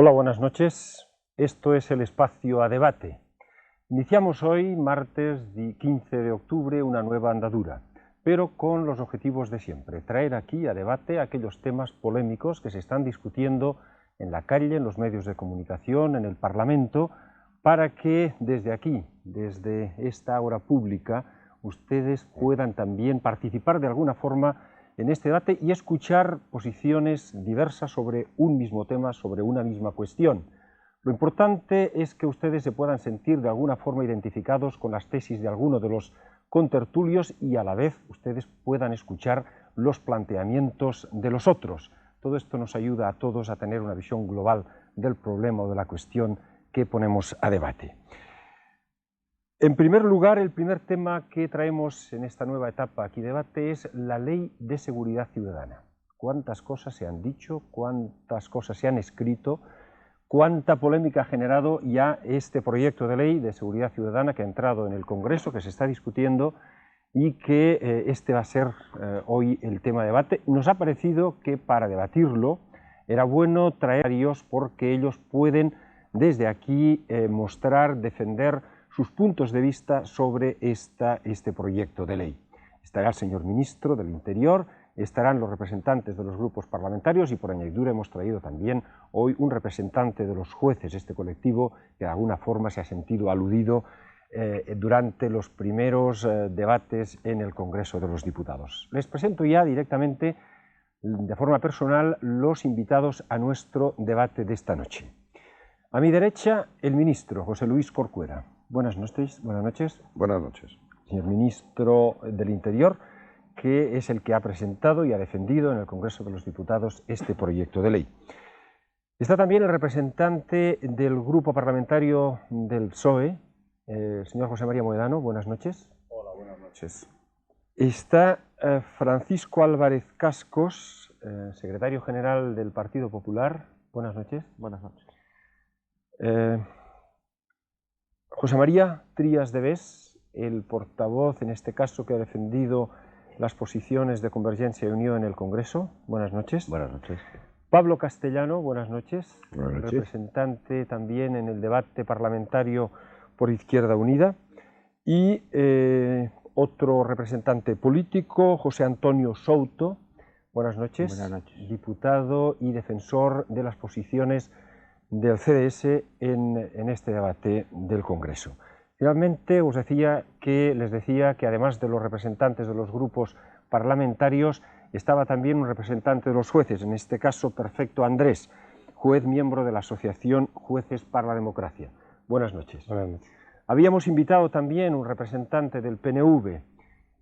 Hola, buenas noches. Esto es el espacio a debate. Iniciamos hoy, martes 15 de octubre, una nueva andadura, pero con los objetivos de siempre: traer aquí a debate aquellos temas polémicos que se están discutiendo en la calle, en los medios de comunicación, en el Parlamento, para que desde aquí, desde esta hora pública, ustedes puedan también participar de alguna forma en este debate y escuchar posiciones diversas sobre un mismo tema, sobre una misma cuestión. Lo importante es que ustedes se puedan sentir de alguna forma identificados con las tesis de alguno de los contertulios y a la vez ustedes puedan escuchar los planteamientos de los otros. Todo esto nos ayuda a todos a tener una visión global del problema o de la cuestión que ponemos a debate. En primer lugar, el primer tema que traemos en esta nueva etapa aquí debate es la Ley de Seguridad Ciudadana. Cuántas cosas se han dicho, cuántas cosas se han escrito, cuánta polémica ha generado ya este proyecto de ley de seguridad ciudadana que ha entrado en el Congreso, que se está discutiendo y que este va a ser hoy el tema de debate. Nos ha parecido que para debatirlo era bueno traer a ellos porque ellos pueden desde aquí mostrar, defender sus puntos de vista sobre este proyecto de ley. Estará el señor ministro del Interior, estarán los representantes de los grupos parlamentarios y por añadidura hemos traído también hoy un representante de los jueces, este colectivo que de alguna forma se ha sentido aludido durante los primeros debates en el Congreso de los Diputados. Les presento ya directamente, de forma personal, los invitados a nuestro debate de esta noche. A mi derecha, el ministro José Luis Corcuera. Buenas noches. Buenas noches. Buenas noches. Señor ministro del Interior, que es el que ha presentado y ha defendido en el Congreso de los Diputados este proyecto de ley. Está también el representante del grupo parlamentario del PSOE, el señor José María Mohedano. Buenas noches. Hola, buenas noches. Está Francisco Álvarez Cascos, secretario general del Partido Popular. Buenas noches. Buenas noches. José María Trías de Bes, el portavoz, en este caso, que ha defendido las posiciones de Convergencia y Unió en el Congreso. Buenas noches. Buenas noches. Pablo Castellano, buenas noches. Buenas noches. Representante también en el debate parlamentario por Izquierda Unida. Y otro representante político, José Antonio Souto. Buenas noches. Buenas noches. Diputado y defensor de las posiciones del CDS en este debate del Congreso. Finalmente les decía que además de los representantes de los grupos parlamentarios estaba también un representante de los jueces, en este caso Perfecto Andrés, juez miembro de la Asociación Jueces para la Democracia. Buenas noches. Buenas noches. Habíamos invitado también un representante del PNV.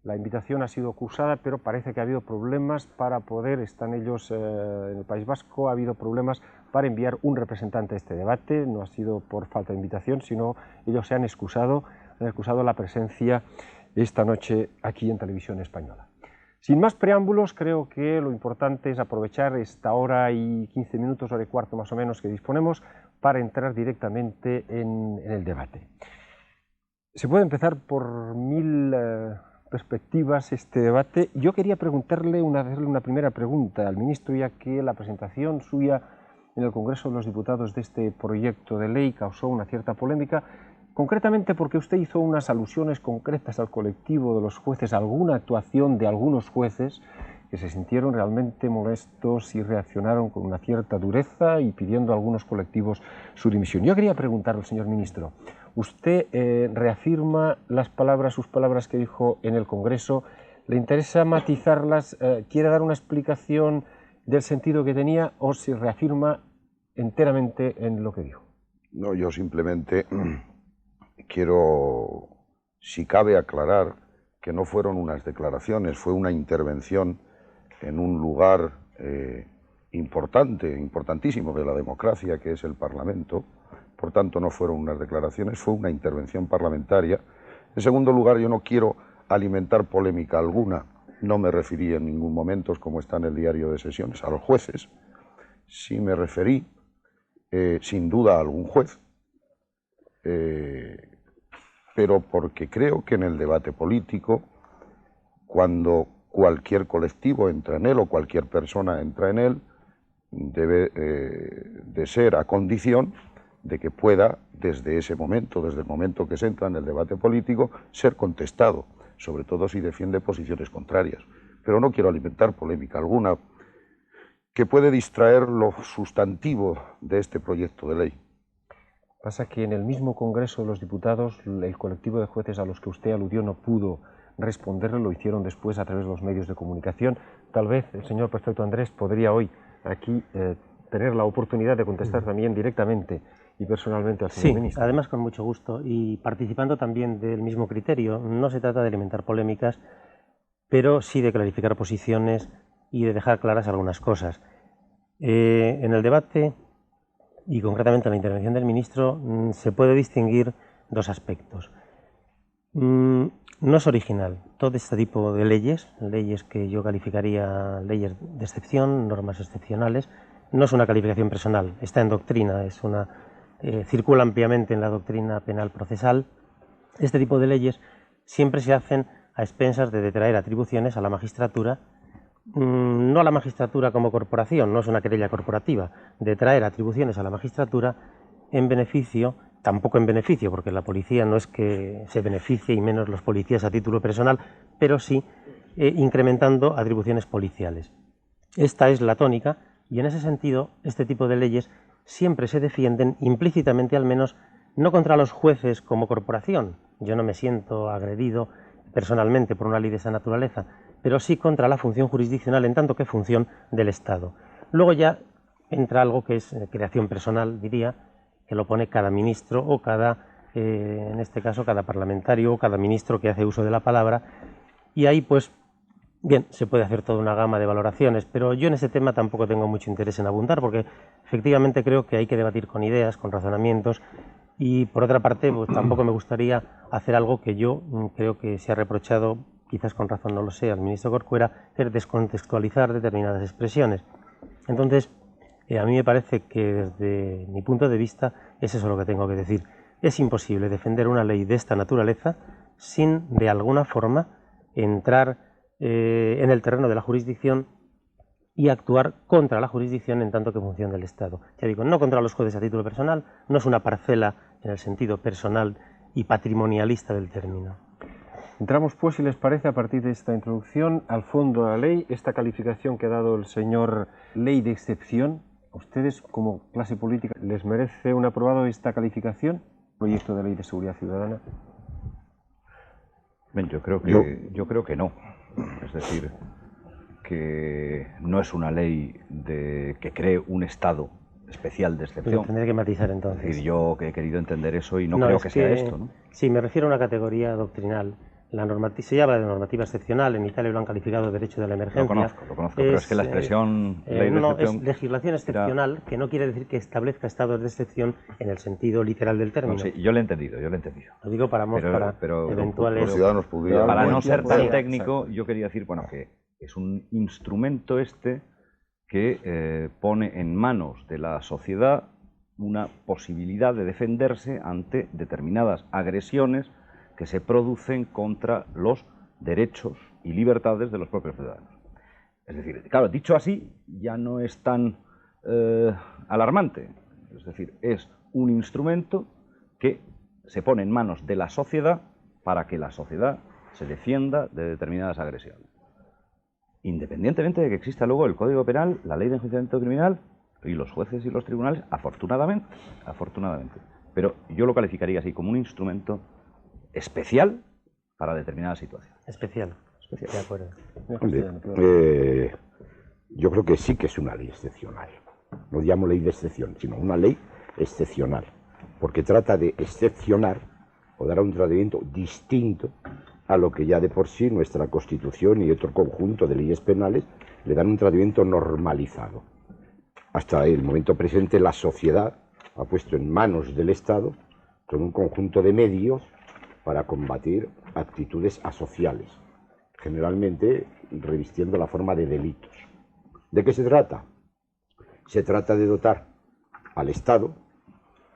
La invitación ha sido cursada, pero parece que ha habido problemas para poder, están ellos en el País Vasco, ha habido problemas para enviar un representante a este debate. No ha sido por falta de invitación, sino ellos se han excusado la presencia esta noche aquí en Televisión Española. Sin más preámbulos, creo que lo importante es aprovechar esta hora y 15 minutos, hora y cuarto más o menos que disponemos, para entrar directamente en el debate. Se puede empezar por mil perspectivas este debate. Yo quería hacerle una primera pregunta al ministro, ya que la presentación suya en el Congreso de los Diputados de este proyecto de ley causó una cierta polémica, concretamente porque usted hizo unas alusiones concretas al colectivo de los jueces, alguna actuación de algunos jueces que se sintieron realmente molestos y reaccionaron con una cierta dureza y pidiendo a algunos colectivos su dimisión. Yo quería preguntarle al señor ministro, ¿usted reafirma sus palabras que dijo en el Congreso? ¿Le interesa matizarlas? ¿Quiere dar una explicación del sentido que tenía o se reafirma enteramente en lo que dijo? No, yo simplemente quiero, si cabe, aclarar que no fueron unas declaraciones, fue una intervención en un lugar importantísimo de la democracia, que es el Parlamento. Por tanto, no fueron unas declaraciones, fue una intervención parlamentaria. En segundo lugar, yo no quiero alimentar polémica alguna. No me referí en ningún momento, como está en el diario de sesiones, a los jueces. Sí me referí, sin duda, a algún juez, pero porque creo que en el debate político, cuando cualquier colectivo entra en él o cualquier persona entra en él, debe de ser a condición de que pueda, desde ese momento, desde el momento que se entra en el debate político, ser contestado, sobre todo si defiende posiciones contrarias. Pero no quiero alimentar polémica alguna que puede distraer lo sustantivo de este proyecto de ley. Pasa que en el mismo Congreso de los Diputados, el colectivo de jueces a los que usted aludió no pudo responderle, lo hicieron después a través de los medios de comunicación. Tal vez el señor prefecto Andrés podría hoy aquí tener la oportunidad de contestar también directamente y personalmente al señor ministro. Sí, además con mucho gusto y participando también del mismo criterio. No se trata de alimentar polémicas, pero sí de clarificar posiciones y de dejar claras algunas cosas. En el debate y concretamente en la intervención del ministro se puede distinguir dos aspectos. No es original todo este tipo de leyes que yo calificaría leyes de excepción, normas excepcionales. No es una calificación personal, está en doctrina, circula ampliamente en la doctrina penal procesal. Este tipo de leyes siempre se hacen a expensas de detraer atribuciones a la magistratura, no a la magistratura como corporación, no es una querella corporativa, detraer atribuciones a la magistratura en beneficio, tampoco en beneficio, porque la policía no es que se beneficie y menos los policías a título personal, pero sí incrementando atribuciones policiales. Esta es la tónica y en ese sentido este tipo de leyes siempre se defienden implícitamente al menos no contra los jueces como corporación. Yo no me siento agredido personalmente por una ley de esa naturaleza, pero sí contra la función jurisdiccional en tanto que función del Estado. Luego ya entra algo que es creación personal, diría, que lo pone cada ministro o en este caso cada parlamentario o cada ministro que hace uso de la palabra, y ahí pues bien, se puede hacer toda una gama de valoraciones, pero yo en ese tema tampoco tengo mucho interés en abundar, porque efectivamente creo que hay que debatir con ideas, con razonamientos, y por otra parte pues tampoco me gustaría hacer algo que yo creo que se ha reprochado, quizás con razón no lo sé, al ministro Corcuera, que es descontextualizar determinadas expresiones. Entonces, a mí me parece que desde mi punto de vista es eso lo que tengo que decir. Es imposible defender una ley de esta naturaleza sin, de alguna forma, entrar en el terreno de la jurisdicción y actuar contra la jurisdicción en tanto que función del Estado. Ya digo, no contra los jueces a título personal, no es una parcela en el sentido personal y patrimonialista del término. Entramos pues, si les parece, a partir de esta introducción, al fondo de la ley, esta calificación que ha dado el señor ley de excepción. ¿A ustedes, como clase política, les merece un aprobado esta calificación? ¿Proyecto de ley de seguridad ciudadana? Bien, yo creo que no. Es decir, que no es una ley que cree un estado especial de excepción. Pero tendré que matizar entonces. Es decir, yo que he querido entender eso y no creo que sea esto, ¿no? Sí, me refiero a una categoría doctrinal. Se habla de normativa excepcional, en Italia lo han calificado de derecho de la emergencia. Lo conozco, pero es que la expresión ley de excepción... es legislación excepcional, que no quiere decir que establezca estados de excepción en el sentido literal del término. No, sí, yo lo he entendido. Lo digo para eventuales... Los ciudadanos pudieran... Para no ser tan técnico, yo quería decir, bueno, que es un instrumento que pone en manos de la sociedad una posibilidad de defenderse ante determinadas agresiones que se producen contra los derechos y libertades de los propios ciudadanos. Es decir, claro, dicho así, ya no es tan alarmante. Es decir, es un instrumento que se pone en manos de la sociedad para que la sociedad se defienda de determinadas agresiones. Independientemente de que exista luego el Código Penal, la Ley de Enjuiciamiento Criminal y los jueces y los tribunales, afortunadamente. Pero yo lo calificaría así, como un instrumento especial para determinadas situaciones. Especial. De acuerdo. Yo creo que sí que es una ley excepcional. No llamo ley de excepción, sino una ley excepcional, porque trata de excepcionar o dar un tratamiento distinto a lo que ya de por sí nuestra Constitución y otro conjunto de leyes penales le dan un tratamiento normalizado. Hasta el momento presente la sociedad ha puesto en manos del Estado todo un conjunto de medios para combatir actitudes asociales, generalmente revistiendo la forma de delitos. ¿De qué se trata? Se trata de dotar al Estado,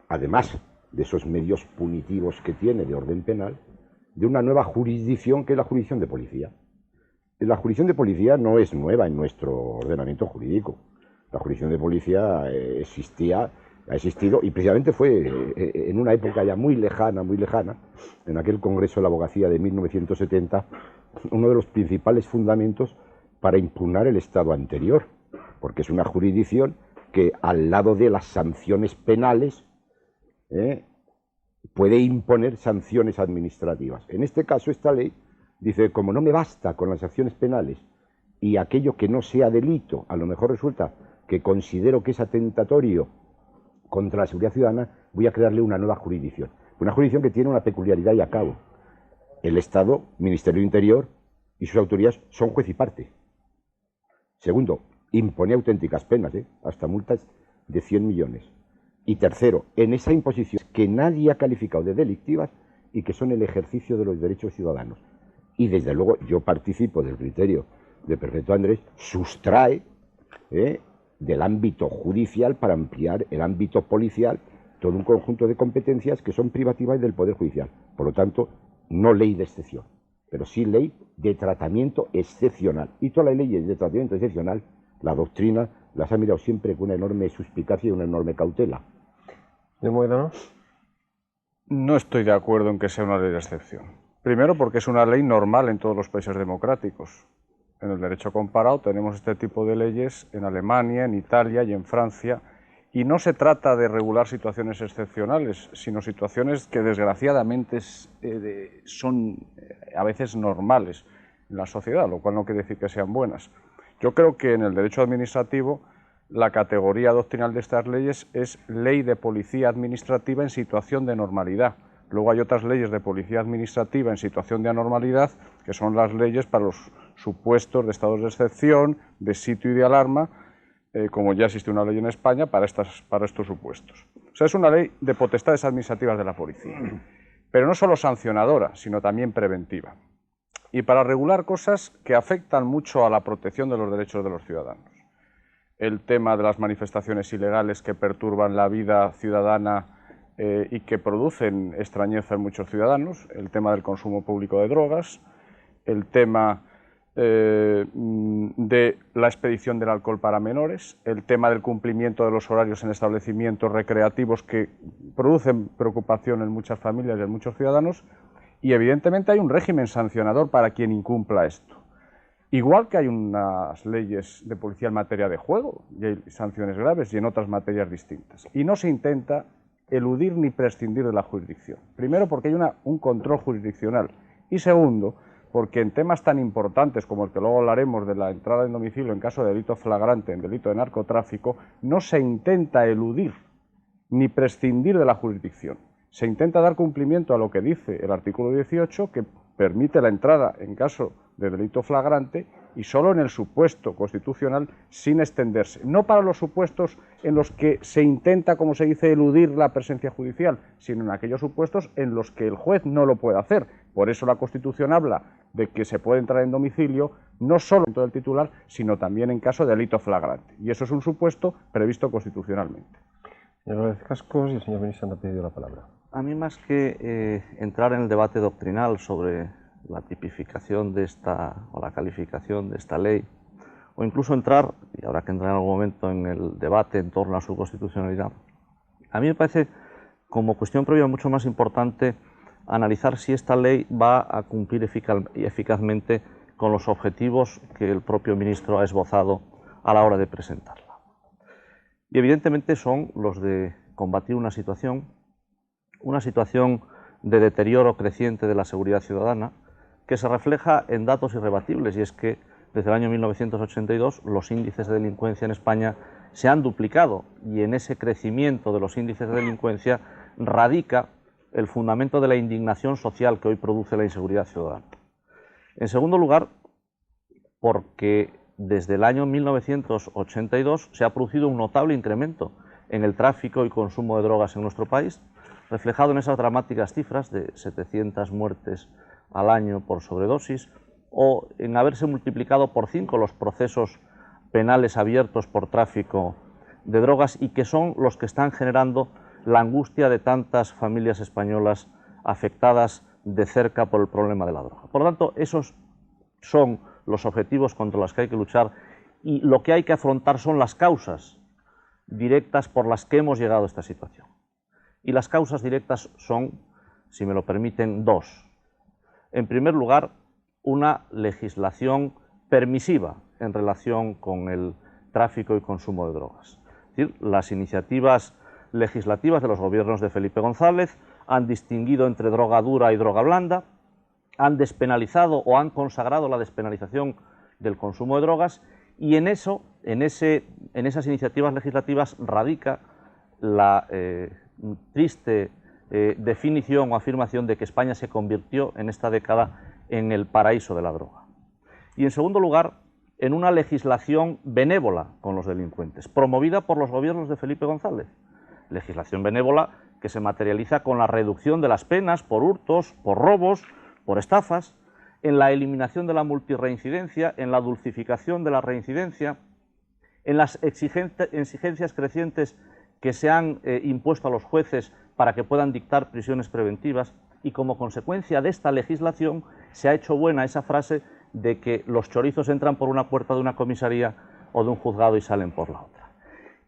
además de esos medios punitivos que tiene de orden penal, de una nueva jurisdicción que es la jurisdicción de policía. La jurisdicción de policía no es nueva en nuestro ordenamiento jurídico. La jurisdicción de policía ha existido, y precisamente fue en una época ya muy lejana, en aquel Congreso de la Abogacía de 1970, uno de los principales fundamentos para impugnar el estado anterior, porque es una jurisdicción que al lado de las sanciones penales puede imponer sanciones administrativas. En este caso, esta ley dice, como no me basta con las sanciones penales y aquello que no sea delito, a lo mejor resulta que considero que es atentatorio contra la seguridad ciudadana, voy a crearle una nueva jurisdicción. Una jurisdicción que tiene una peculiaridad y acabo. El Estado, Ministerio de Interior y sus autoridades son juez y parte. Segundo, impone auténticas penas, hasta multas de 100 millones. Y tercero, en esa imposición que nadie ha calificado de delictivas y que son el ejercicio de los derechos ciudadanos. Y desde luego yo participo del criterio de Perfecto Andrés, sustrae del ámbito judicial para ampliar el ámbito policial todo un conjunto de competencias que son privativas del Poder Judicial. Por lo tanto, no ley de excepción, pero sí ley de tratamiento excepcional. Y todas las leyes de tratamiento excepcional, la doctrina las ha mirado siempre con una enorme suspicacia y una enorme cautela. ¿De Mohedano? No estoy de acuerdo en que sea una ley de excepción. Primero, porque es una ley normal en todos los países democráticos. En el derecho comparado tenemos este tipo de leyes en Alemania, en Italia y en Francia, y no se trata de regular situaciones excepcionales, sino situaciones que desgraciadamente son a veces normales en la sociedad, lo cual no quiere decir que sean buenas. Yo creo que en el derecho administrativo la categoría doctrinal de estas leyes es ley de policía administrativa en situación de normalidad. Luego hay otras leyes de policía administrativa en situación de anormalidad, que son las leyes para los supuestos de estados de excepción, de sitio y de alarma, como ya existe una ley en España para estos supuestos. O sea, es una ley de potestades administrativas de la policía, pero no solo sancionadora, sino también preventiva. Y para regular cosas que afectan mucho a la protección de los derechos de los ciudadanos. El tema de las manifestaciones ilegales que perturban la vida ciudadana y que producen extrañeza en muchos ciudadanos, el tema del consumo público de drogas, el tema de la expedición del alcohol para menores, el tema del cumplimiento de los horarios en establecimientos recreativos que producen preocupación en muchas familias y en muchos ciudadanos, y evidentemente hay un régimen sancionador para quien incumpla esto. Igual que hay unas leyes de policía en materia de juego, y hay sanciones graves, y en otras materias distintas. Y no se intenta eludir ni prescindir de la jurisdicción. Primero, porque hay un control jurisdiccional. Y segundo, porque en temas tan importantes como el que luego hablaremos de la entrada en domicilio en caso de delito flagrante, en delito de narcotráfico, no se intenta eludir ni prescindir de la jurisdicción. Se intenta dar cumplimiento a lo que dice el artículo 18, que permite la entrada en caso de delito flagrante y solo en el supuesto constitucional sin extenderse. No para los supuestos en los que se intenta, como se dice, eludir la presencia judicial, sino en aquellos supuestos en los que el juez no lo puede hacer. Por eso la Constitución habla de que se puede entrar en domicilio no solo en todo el titular, sino también en caso de delito flagrante. Y eso es un supuesto previsto constitucionalmente. Señor López Cascos y el señor ministro han pedido la palabra. A mí, más que entrar en el debate doctrinal sobre la tipificación de esta, o la calificación de esta ley, o incluso entrar, y habrá que entrar en algún momento en el debate en torno a su constitucionalidad, a mí me parece como cuestión previa mucho más importante analizar si esta ley va a cumplir eficazmente con los objetivos que el propio ministro ha esbozado a la hora de presentarla. Y evidentemente son los de combatir una situación de deterioro creciente de la seguridad ciudadana, que se refleja en datos irrebatibles, y es que desde el año 1982 los índices de delincuencia en España se han duplicado, y en ese crecimiento de los índices de delincuencia radica el fundamento de la indignación social que hoy produce la inseguridad ciudadana. En segundo lugar, porque desde el año 1982 se ha producido un notable incremento en el tráfico y consumo de drogas en nuestro país, reflejado en esas dramáticas cifras de 700 muertes al año por sobredosis, o en haberse multiplicado por 5 los procesos penales abiertos por tráfico de drogas, y que son los que están generando la angustia de tantas familias españolas afectadas de cerca por el problema de la droga. Por lo tanto, esos son los objetivos contra los que hay que luchar, y lo que hay que afrontar son las causas directas por las que hemos llegado a esta situación. Y las causas directas son, si me lo permiten, dos. En primer lugar, una legislación permisiva en relación con el tráfico y consumo de drogas. Es decir, las iniciativas legislativas de los gobiernos de Felipe González han distinguido entre droga dura y droga blanda, han despenalizado o han consagrado la despenalización del consumo de drogas, y en esas iniciativas legislativas radica la triste definición o afirmación de que España se convirtió en esta década en el paraíso de la droga. Y en segundo lugar, en una legislación benévola con los delincuentes, promovida por los gobiernos de Felipe González. Legislación benévola que se materializa con la reducción de las penas por hurtos, por robos, por estafas, en la eliminación de la multirreincidencia, en la dulcificación de la reincidencia, en las exigencias crecientes que se han impuesto a los jueces para que puedan dictar prisiones preventivas, y como consecuencia de esta legislación se ha hecho buena esa frase de que los chorizos entran por una puerta de una comisaría o de un juzgado y salen por la otra.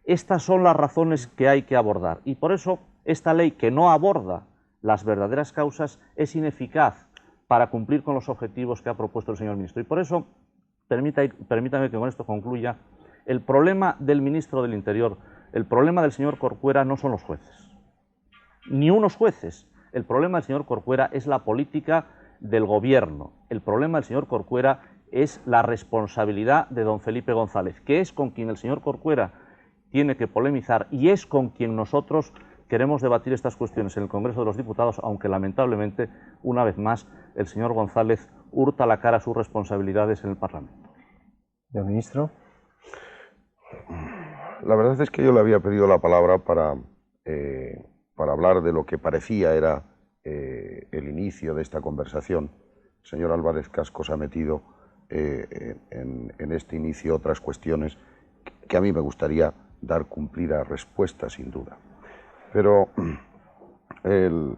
Estas son las razones que hay que abordar, y por eso esta ley, que no aborda las verdaderas causas, es ineficaz para cumplir con los objetivos que ha propuesto el señor ministro. Y por eso, permítame que con esto concluya, el problema del ministro del Interior, el problema del señor Corcuera no son los jueces, ni unos jueces. El problema del señor Corcuera es la política del gobierno. El problema del señor Corcuera es la responsabilidad de don Felipe González, que es con quien el señor Corcuera tiene que polemizar y es con quien nosotros queremos debatir estas cuestiones en el Congreso de los Diputados, aunque lamentablemente, una vez más, el señor González hurta la cara a sus responsabilidades en el Parlamento. Señor ministro. La verdad es que yo le había pedido la palabra para hablar de lo que parecía era el inicio de esta conversación. El señor Álvarez Cascos ha metido en este inicio otras cuestiones que a mí me gustaría dar cumplida respuesta, sin duda. Pero el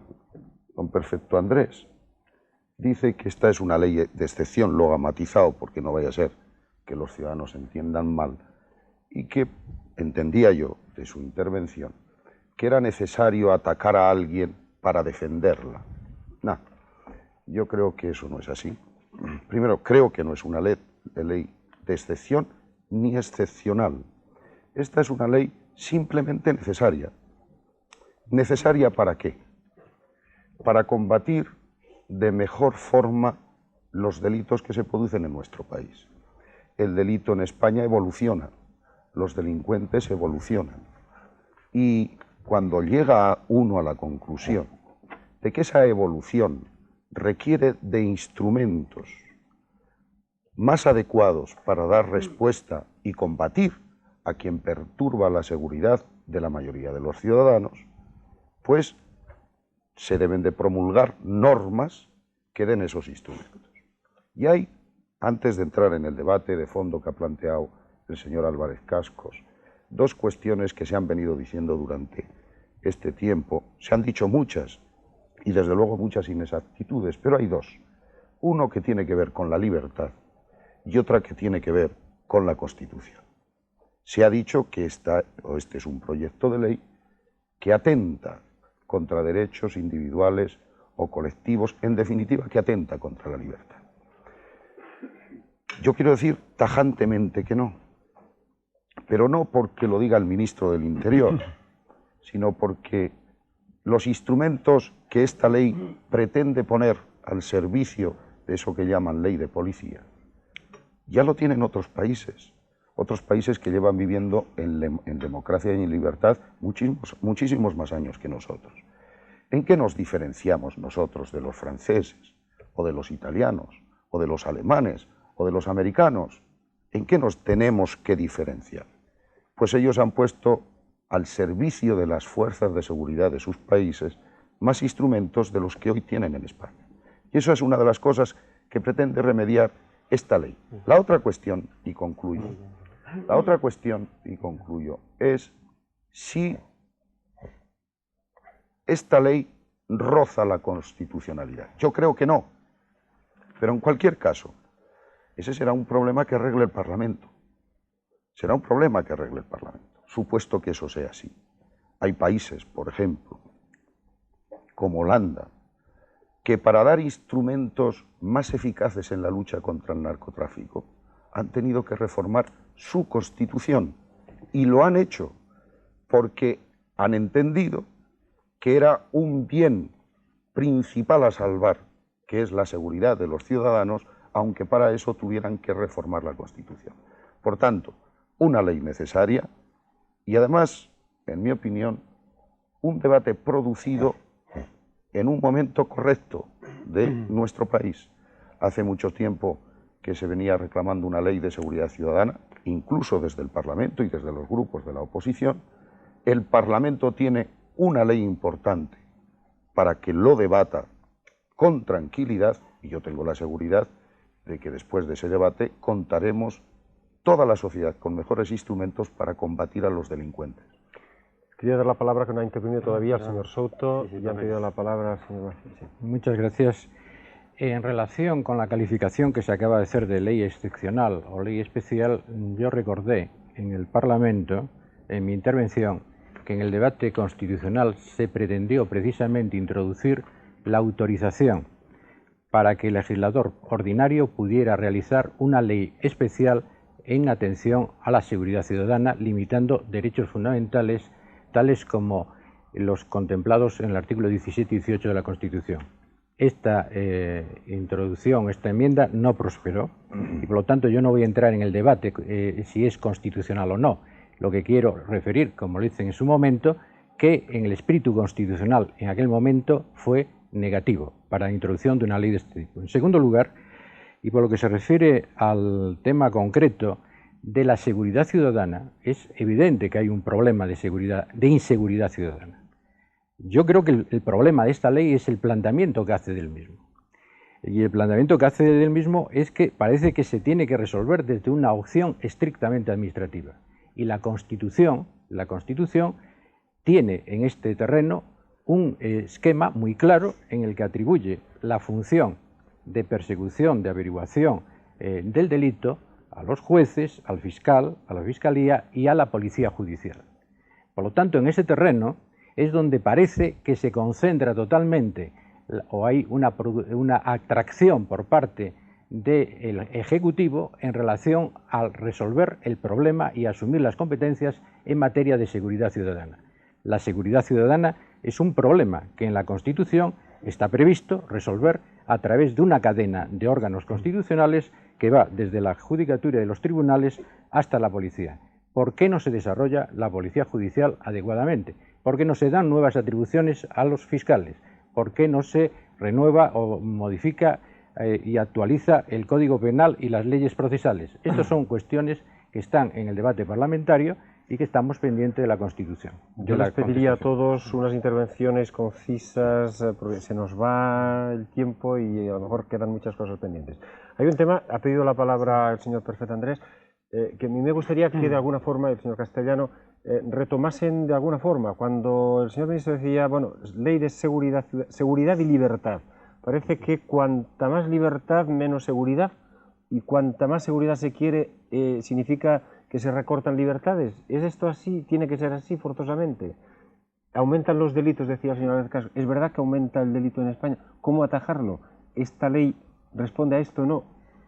don Perfecto Andrés dice que esta es una ley de excepción, lo ha matizado porque no vaya a ser que los ciudadanos entiendan mal, y que entendía yo de su intervención que era necesario atacar a alguien para defenderla. No, yo creo que eso no es así. Primero, creo que no es una ley de excepción ni excepcional. Esta es una ley simplemente necesaria. ¿Necesaria para qué? Para combatir de mejor forma los delitos que se producen en nuestro país. El delito en España evoluciona, los delincuentes evolucionan. Y cuando llega uno a la conclusión de que esa evolución requiere de instrumentos más adecuados para dar respuesta y combatir a quien perturba la seguridad de la mayoría de los ciudadanos, pues se deben de promulgar normas que den esos instrumentos. Y hay, antes de entrar en el debate de fondo que ha planteado el señor Álvarez Cascos, dos cuestiones que se han venido diciendo durante este tiempo. Se han dicho muchas, y desde luego muchas inexactitudes, pero hay dos. Uno que tiene que ver con la libertad y otra que tiene que ver con la Constitución. Se ha dicho que este es un proyecto de ley que atenta contra derechos individuales o colectivos, en definitiva, que atenta contra la libertad. Yo quiero decir tajantemente que no, pero no porque lo diga el ministro del Interior, sino porque los instrumentos que esta ley pretende poner al servicio de eso que llaman ley de policía, ya lo tienen otros países que llevan viviendo en democracia y en libertad muchísimos más años que nosotros. ¿En qué nos diferenciamos nosotros de los franceses, o de los italianos, o de los alemanes, o de los americanos? ¿En qué nos tenemos que diferenciar? Pues ellos han puesto al servicio de las fuerzas de seguridad de sus países más instrumentos de los que hoy tienen en España. Y eso es una de las cosas que pretende remediar esta ley. La otra cuestión, y concluyo, es si esta ley roza la constitucionalidad. Yo creo que no, pero en cualquier caso, ese será un problema que arregle el Parlamento. será un problema que arregle el Parlamento, supuesto que eso sea así. Hay países, por ejemplo, como Holanda, que para dar instrumentos más eficaces en la lucha contra el narcotráfico han tenido que reformar su constitución, y lo han hecho porque han entendido que era un bien principal a salvar, que es la seguridad de los ciudadanos, aunque para eso tuvieran que reformar la Constitución. Por tanto, una ley necesaria y además, en mi opinión, un debate producido en un momento correcto de nuestro país. Hace mucho tiempo que se venía reclamando una ley de seguridad ciudadana, incluso desde el Parlamento y desde los grupos de la oposición. El Parlamento tiene una ley importante para que lo debata con tranquilidad, y yo tengo la seguridad de que después de ese debate contaremos toda la sociedad con mejores instrumentos para combatir a los delincuentes. Quería dar la palabra, que no ha intervenido todavía, al señor Souto, y ya han pedido la palabra al señor García. Sí. Muchas gracias. En relación con la calificación que se acaba de hacer de ley excepcional o ley especial, yo recordé en el Parlamento, en mi intervención, que en el debate constitucional se pretendió precisamente introducir la autorización para que el legislador ordinario pudiera realizar una ley especial en atención a la seguridad ciudadana, limitando derechos fundamentales tales como los contemplados en el artículo 17 y 18 de la Constitución. Esta introducción, esta enmienda no prosperó y por lo tanto yo no voy a entrar en el debate si es constitucional o no. Lo que quiero referir, como lo hice en su momento, que en el espíritu constitucional en aquel momento fue negativo para la introducción de una ley de este tipo. En segundo lugar, y por lo que se refiere al tema concreto de la seguridad ciudadana, es evidente que hay un problema de inseguridad ciudadana. Yo creo que el problema de esta ley es el planteamiento que hace del mismo. Y el planteamiento que hace del mismo es que parece que se tiene que resolver desde una opción estrictamente administrativa. Y la Constitución tiene en este terreno un esquema muy claro en el que atribuye la función de persecución, de averiguación del delito a los jueces, al fiscal, a la fiscalía y a la policía judicial. Por lo tanto, en ese terreno es donde parece que se concentra totalmente o hay una atracción por parte del Ejecutivo en relación a resolver el problema y asumir las competencias en materia de seguridad ciudadana. La seguridad ciudadana es un problema que en la Constitución está previsto resolver a través de una cadena de órganos constitucionales que va desde la judicatura y los tribunales hasta la policía. ¿Por qué no se desarrolla la policía judicial adecuadamente? ¿Por qué no se dan nuevas atribuciones a los fiscales? ¿Por qué no se renueva o modifica y actualiza el Código Penal y las leyes procesales? Estas son cuestiones que están en el debate parlamentario y que estamos pendientes de la Constitución. Yo les pediría a todos unas intervenciones concisas, porque se nos va el tiempo y a lo mejor quedan muchas cosas pendientes. Hay un tema, ha pedido la palabra el señor Perfet Andrés, que a mí me gustaría que de alguna forma el señor Castellano retomasen de alguna forma. Cuando el señor ministro decía, bueno, ley de seguridad y libertad, parece que cuanta más libertad, menos seguridad, y cuanta más seguridad se quiere, significa que se recortan libertades. ¿Es esto así? ¿Tiene que ser así forzosamente? ¿Aumentan los delitos? Decía el señor Casco. ¿Es verdad que aumenta el delito en España? ¿Cómo atajarlo? ¿Esta ley responde a esto o no?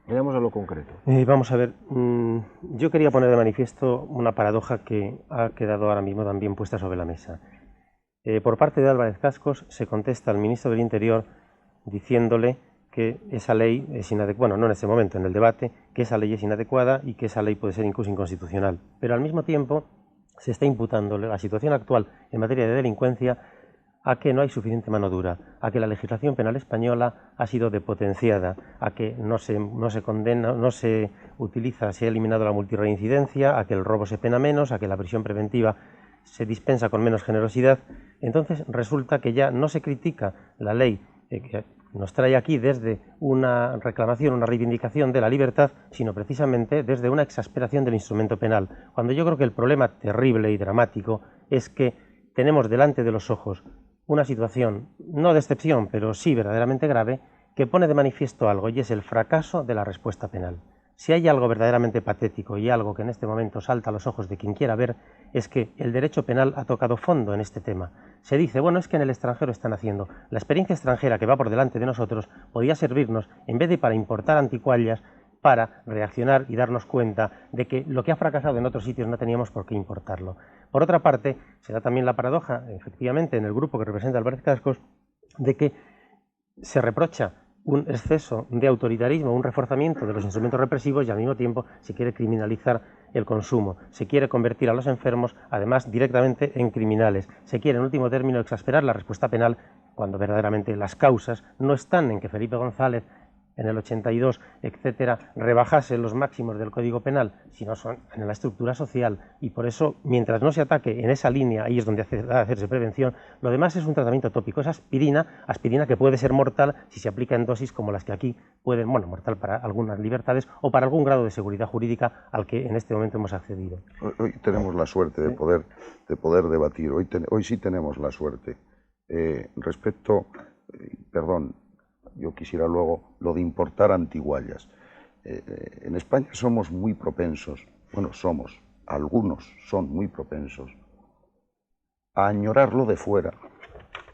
Veamos a lo concreto. Vamos a ver, yo quería poner de manifiesto una paradoja que ha quedado ahora mismo también puesta sobre la mesa. Por parte de Álvarez Cascos se contesta al ministro del Interior diciéndole que esa ley es inadecuada, bueno, no en este momento, en el debate, que esa ley es inadecuada y que esa ley puede ser incluso inconstitucional. Pero al mismo tiempo se está imputando la situación actual en materia de delincuencia a que no hay suficiente mano dura, a que la legislación penal española ha sido depotenciada, a que no se condena, no se utiliza, se ha eliminado la multirreincidencia, a que el robo se pena menos, a que la prisión preventiva se dispensa con menos generosidad. Entonces resulta que ya no se critica la ley que nos trae aquí desde una reclamación, una reivindicación de la libertad, sino precisamente desde una exasperación del instrumento penal. Cuando yo creo que el problema terrible y dramático es que tenemos delante de los ojos una situación, no de excepción, pero sí verdaderamente grave, que pone de manifiesto algo, y es el fracaso de la respuesta penal. Si hay algo verdaderamente patético y algo que en este momento salta a los ojos de quien quiera ver, es que el derecho penal ha tocado fondo en este tema. Se dice, bueno, es que en el extranjero están haciendo. La experiencia extranjera que va por delante de nosotros podía servirnos, en vez de para importar anticuallas, para reaccionar y darnos cuenta de que lo que ha fracasado en otros sitios no teníamos por qué importarlo. Por otra parte, se da también la paradoja, efectivamente, en el grupo que representa Álvarez Cascos, de que se reprocha un exceso de autoritarismo, un reforzamiento de los instrumentos represivos y al mismo tiempo se quiere criminalizar el consumo, se quiere convertir a los enfermos además directamente en criminales, se quiere en último término exasperar la respuesta penal cuando verdaderamente las causas no están en que Felipe González en el 82, etcétera, rebajase los máximos del Código Penal, sino son en la estructura social, y por eso, mientras no se ataque en esa línea, ahí es donde ha de hacerse prevención, lo demás es un tratamiento tópico, es aspirina que puede ser mortal si se aplica en dosis como las que aquí pueden, bueno, mortal para algunas libertades o para algún grado de seguridad jurídica al que en este momento hemos accedido. Hoy tenemos la suerte de poder debatir, hoy sí tenemos la suerte. Perdón, yo quisiera luego lo de importar antiguallas. En España somos muy propensos, algunos son muy propensos a añorar lo de fuera,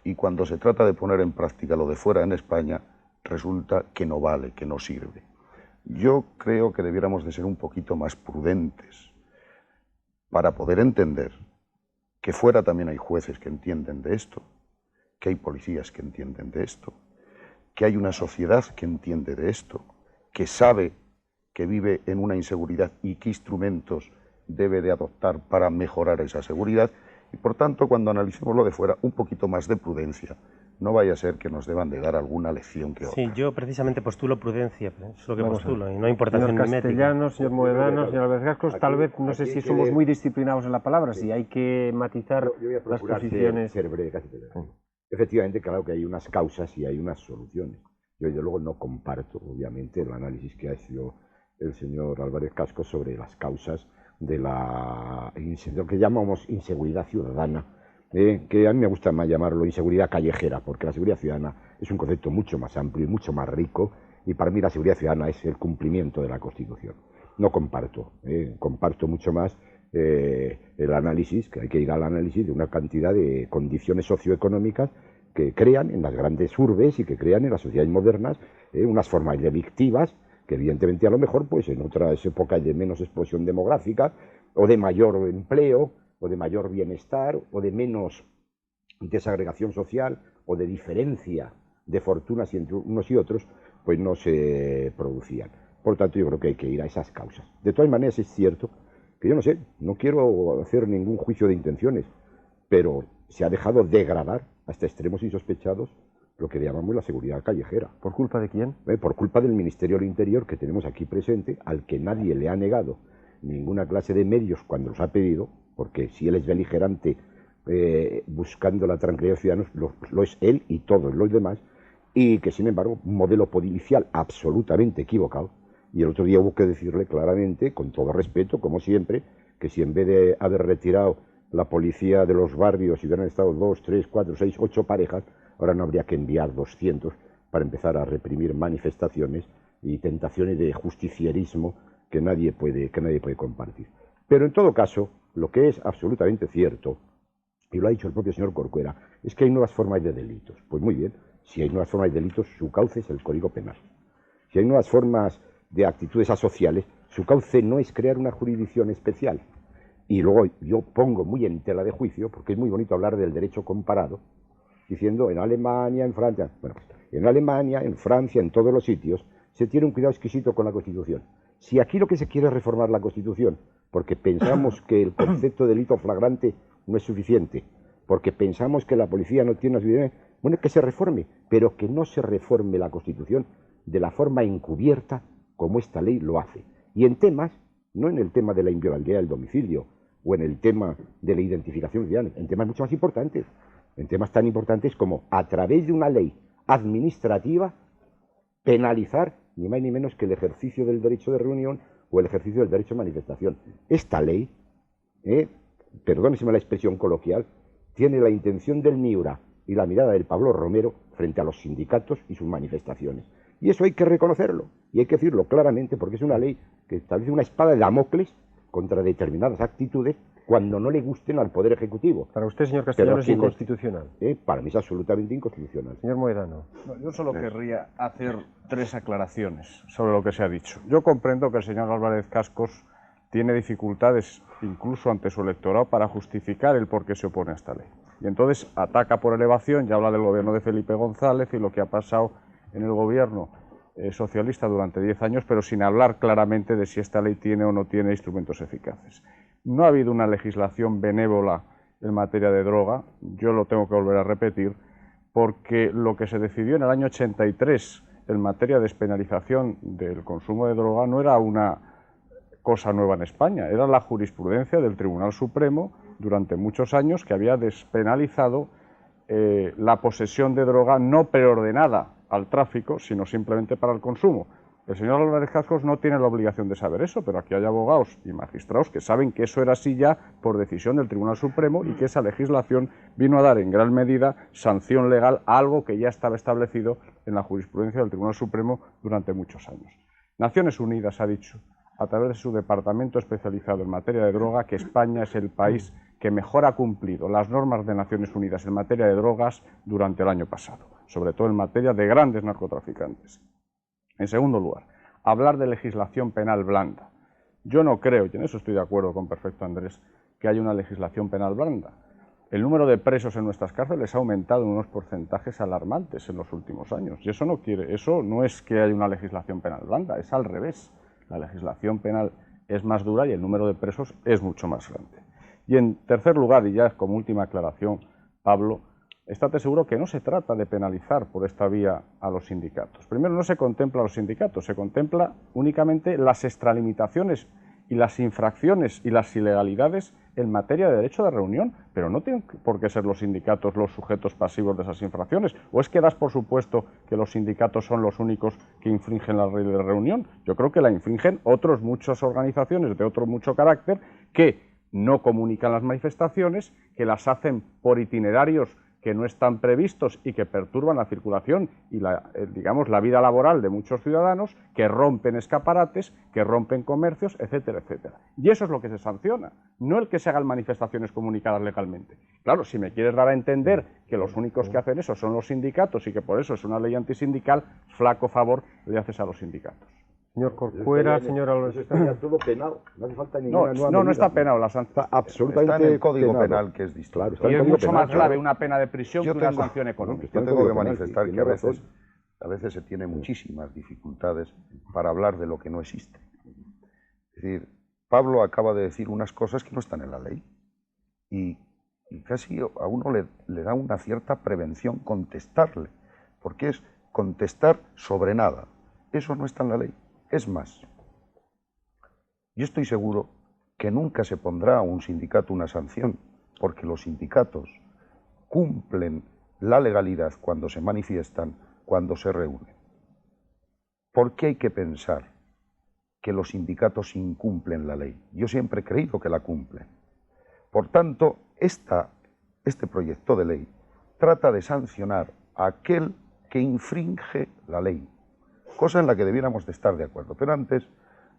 y cuando se trata de poner en práctica lo de fuera en España, resulta que no vale, que no sirve. Yo creo que debiéramos de ser un poquito más prudentes para poder entender que fuera también hay jueces que entienden de esto, que hay policías que entienden de esto, que hay una sociedad que entiende de esto, que sabe que vive en una inseguridad y qué instrumentos debe de adoptar para mejorar esa seguridad, y por tanto cuando analicemos lo de fuera, un poquito más de prudencia. No vaya a ser que nos deban de dar alguna lección que otra. Sí, yo precisamente postulo prudencia, es lo que postulo, y no importación señor mimética. Castellano, señor Moedano, señor Álvarez Cascos, tal vez, no sé si somos muy disciplinados en la palabra, si hay que matizar las posiciones. Ser breve, casi breve. Efectivamente, claro que hay unas causas y hay unas soluciones. Yo, desde luego, no comparto, obviamente, el análisis que ha hecho el señor Álvarez Cascos sobre las causas de lo que llamamos inseguridad ciudadana, que a mí me gusta más llamarlo inseguridad callejera, porque la seguridad ciudadana es un concepto mucho más amplio y mucho más rico, y para mí la seguridad ciudadana es el cumplimiento de la Constitución. No comparto, comparto mucho más el análisis, que hay que ir al análisis de una cantidad de condiciones socioeconómicas que crean en las grandes urbes y que crean en las sociedades modernas unas formas delictivas que evidentemente a lo mejor pues en otras épocas de menos explosión demográfica o de mayor empleo o de mayor bienestar o de menos desagregación social o de diferencia de fortunas entre unos y otros pues no se producían. Por tanto yo creo que hay que ir a esas causas. De todas maneras es cierto que yo no sé, no quiero hacer ningún juicio de intenciones, pero se ha dejado degradar hasta extremos insospechados lo que llamamos la seguridad callejera. ¿Por culpa de quién? Por culpa del Ministerio del Interior que tenemos aquí presente, al que nadie le ha negado ninguna clase de medios cuando los ha pedido, porque si él es beligerante buscando la tranquilidad de los ciudadanos, lo es él y todos los demás, y que sin embargo un modelo policial absolutamente equivocado. Y el otro día hubo que decirle claramente, con todo respeto, como siempre, que si en vez de haber retirado la policía de los barrios y hubieran estado 2, 3, 4, 6, 8 parejas, ahora no habría que enviar 200 para empezar a reprimir manifestaciones y tentaciones de justicierismo que nadie puede compartir. Pero en todo caso, lo que es absolutamente cierto, y lo ha dicho el propio señor Corcuera, es que hay nuevas formas de delitos. Pues muy bien, si hay nuevas formas de delitos, su cauce es el Código Penal. Si hay nuevas formas de actitudes asociales, su cauce no es crear una jurisdicción especial. Y luego yo pongo muy en tela de juicio, porque es muy bonito hablar del derecho comparado, diciendo en Alemania, en Francia, bueno, en Alemania, en Francia, en todos los sitios, se tiene un cuidado exquisito con la Constitución. Si aquí lo que se quiere es reformar la Constitución, porque pensamos que el concepto de delito flagrante no es suficiente, porque pensamos que la policía no tiene las... Bueno, que se reforme, pero que no se reforme la Constitución de la forma encubierta como esta ley lo hace. Y en temas, no en el tema de la inviolabilidad del domicilio, o en el tema de la identificación ciudadana, en temas mucho más importantes, en temas tan importantes como a través de una ley administrativa penalizar ni más ni menos que el ejercicio del derecho de reunión o el ejercicio del derecho de manifestación. Esta ley, perdóneseme la expresión coloquial, tiene la intención del Miura y la mirada del Pablo Romero frente a los sindicatos y sus manifestaciones. Y eso hay que reconocerlo. Y hay que decirlo claramente porque es una ley que establece una espada de Damocles contra determinadas actitudes cuando no le gusten al Poder Ejecutivo. Para usted, señor Castellano, es inconstitucional. Para mí es absolutamente inconstitucional. Señor Mohedano. No, yo solo querría hacer 3 aclaraciones sobre lo que se ha dicho. Yo comprendo que el señor Álvarez Cascos tiene dificultades, incluso ante su electorado, para justificar el por qué se opone a esta ley. Y entonces ataca por elevación y habla del gobierno de Felipe González y lo que ha pasado en el gobierno socialista durante 10 años, pero sin hablar claramente de si esta ley tiene o no tiene instrumentos eficaces. No ha habido una legislación benévola en materia de droga, yo lo tengo que volver a repetir, porque lo que se decidió en el año 83 en materia de despenalización del consumo de droga no era una cosa nueva en España, era la jurisprudencia del Tribunal Supremo durante muchos años que había despenalizado la posesión de droga no preordenada al tráfico, sino simplemente para el consumo. El señor Álvarez Cascos no tiene la obligación de saber eso, pero aquí hay abogados y magistrados que saben que eso era así ya por decisión del Tribunal Supremo y que esa legislación vino a dar en gran medida sanción legal a algo que ya estaba establecido en la jurisprudencia del Tribunal Supremo durante muchos años. Naciones Unidas ha dicho, a través de su departamento especializado en materia de droga, que España es el país que mejor ha cumplido las normas de Naciones Unidas en materia de drogas durante el año pasado, sobre todo en materia de grandes narcotraficantes. En segundo lugar, hablar de legislación penal blanda. Yo no creo, y en eso estoy de acuerdo con perfecto Andrés, que haya una legislación penal blanda. El número de presos en nuestras cárceles ha aumentado en unos porcentajes alarmantes en los últimos años. Y eso no es que haya una legislación penal blanda, es al revés. La legislación penal es más dura y el número de presos es mucho más grande. Y en tercer lugar, y ya como última aclaración, Pablo, estate seguro que no se trata de penalizar por esta vía a los sindicatos. Primero, no se contempla a los sindicatos, se contempla únicamente las extralimitaciones y las infracciones y las ilegalidades en materia de derecho de reunión, pero no tienen por qué ser los sindicatos los sujetos pasivos de esas infracciones. ¿O es que das por supuesto que los sindicatos son los únicos que infringen la ley de reunión? Yo creo que la infringen otras muchas organizaciones de otro mucho carácter que no comunican las manifestaciones, que las hacen por itinerarios que no están previstos y que perturban la circulación y la vida laboral de muchos ciudadanos, que rompen escaparates, que rompen comercios, etcétera, etcétera. Y eso es lo que se sanciona, no el que se hagan manifestaciones comunicadas legalmente. Claro, si me quieres dar a entender que los únicos que hacen eso son los sindicatos y que por eso es una ley antisindical, flaco favor le haces a los sindicatos. Señor Corcuera, señor Álvarez. Eso está ya todo penado, no hace falta ninguna nueva no medida. está penado, la sanción está absolutamente está en el Código penado. Penal, que es distinto. Claro, está en y el es Código mucho Penal, más grave claro. una pena de prisión que una sanción económica. Yo tengo que manifestar que tiene razón. a veces se tiene muchísimas dificultades para hablar de lo que no existe. Es decir, Pablo acaba de decir unas cosas que no están en la ley y casi a uno le da una cierta prevención contestarle, porque es contestar sobre nada. Eso no está en la ley. Es más, yo estoy seguro que nunca se pondrá a un sindicato una sanción, porque los sindicatos cumplen la legalidad cuando se manifiestan, cuando se reúnen. ¿Por qué hay que pensar que los sindicatos incumplen la ley? Yo siempre he creído que la cumplen. Por tanto, este proyecto de ley trata de sancionar a aquel que infringe la ley, cosa en la que debiéramos de estar de acuerdo. Pero antes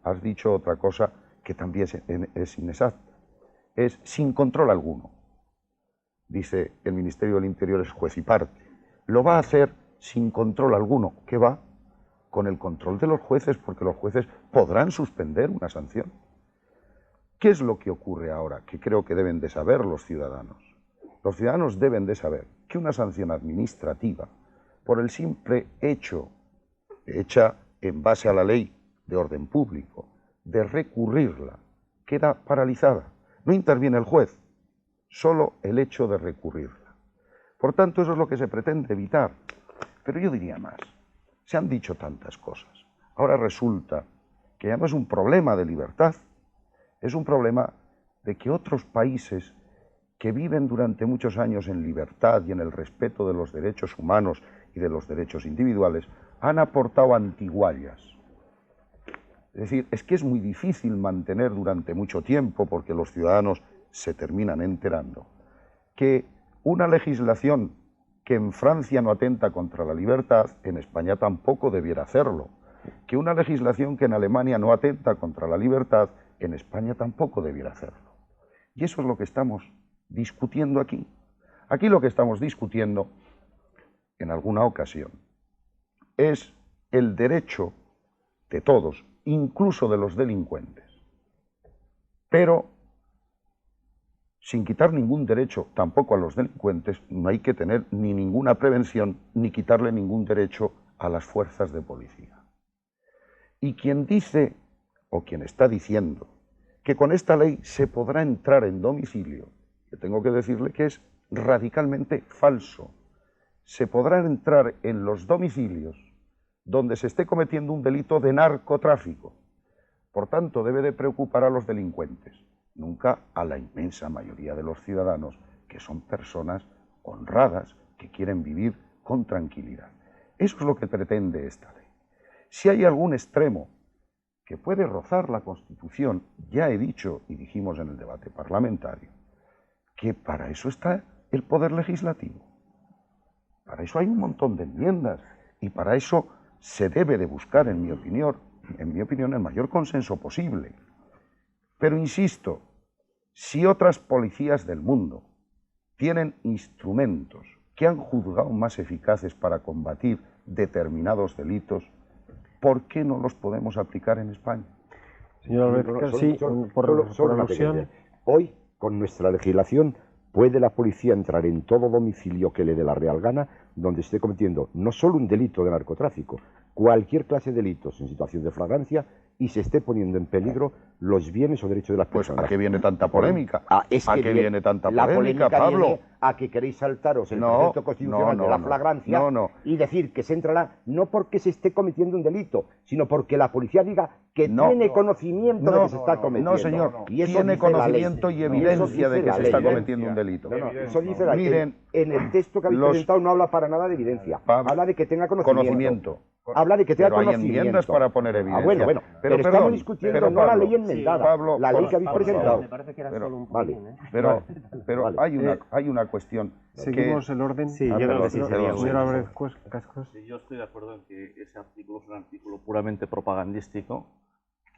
has dicho otra cosa que también es inexacta, es sin control alguno. Dice el Ministerio del Interior es juez y parte. Lo va a hacer sin control alguno. ¿Qué va? Con el control de los jueces, porque los jueces podrán suspender una sanción. ¿Qué es lo que ocurre ahora? Que creo que deben de saber los ciudadanos. Los ciudadanos deben de saber que una sanción administrativa, por el simple hecho, hecha en base a la ley de orden público, de recurrirla, queda paralizada. No interviene el juez, solo el hecho de recurrirla. Por tanto, eso es lo que se pretende evitar. Pero yo diría más, se han dicho tantas cosas. Ahora resulta que ya no es un problema de libertad, es un problema de que otros países que viven durante muchos años en libertad y en el respeto de los derechos humanos y de los derechos individuales, han aportado antiguallas. Es decir, es que es muy difícil mantener durante mucho tiempo, porque los ciudadanos se terminan enterando, que una legislación que en Francia no atenta contra la libertad, en España tampoco debiera hacerlo. que una legislación que en Alemania no atenta contra la libertad, en España tampoco debiera hacerlo. Y eso es lo que estamos discutiendo aquí. Aquí lo que estamos discutiendo, en alguna ocasión, es el derecho de todos, incluso de los delincuentes, pero sin quitar ningún derecho tampoco a los delincuentes, no hay que tener ni ninguna prevención ni quitarle ningún derecho a las fuerzas de policía. Y quien dice, o quien está diciendo, que con esta ley se podrá entrar en domicilio, yo tengo que decirle que es radicalmente falso. Se podrá entrar en los domicilios donde se esté cometiendo un delito de narcotráfico. Por tanto, debe de preocupar a los delincuentes, nunca a la inmensa mayoría de los ciudadanos, que son personas honradas, que quieren vivir con tranquilidad. Eso es lo que pretende esta ley. Si hay algún extremo que puede rozar la Constitución, ya he dicho y dijimos en el debate parlamentario, que para eso está el Poder Legislativo. Para eso hay un montón de enmiendas y para eso se debe de buscar, en mi opinión, el mayor consenso posible. Pero insisto, si otras policías del mundo tienen instrumentos que han juzgado más eficaces para combatir determinados delitos, ¿por qué no los podemos aplicar en España? Señor Albert, sí, por alusión. Hoy, con nuestra legislación, puede la policía entrar en todo domicilio que le dé la real gana, donde esté cometiendo no solo un delito de narcotráfico, cualquier clase de delitos en situación de flagrancia y se esté poniendo en peligro los bienes o derechos de las personas. ¿A qué viene tanta polémica? ¿A qué viene tanta la polémica, Pablo? Viene a que queréis saltaros el precepto constitucional de la flagrancia y decir que se entrará no porque se esté cometiendo un delito, sino porque la policía diga que tiene conocimiento de que se está cometiendo. No, señor, y eso tiene conocimiento y evidencia de que se está cometiendo un delito. Eso dice la ley. Miren, en el texto que habéis presentado no habla para nada de evidencia. Habla de que tenga conocimiento. Habla de que tenga conocimiento. Hay enmiendas para poner evidencia. Bueno, pero estamos discutiendo no la ley enmendada, Pablo, la ley que habéis presentado. Me parece que era Pero, solo un vale. poquitín, Pero Vale. hay una cuestión. ¿Seguimos el orden? Sí, yo creo que sí, sería Señor Álvarez Cascos. Sí, yo estoy de acuerdo en que ese artículo es un artículo puramente propagandístico,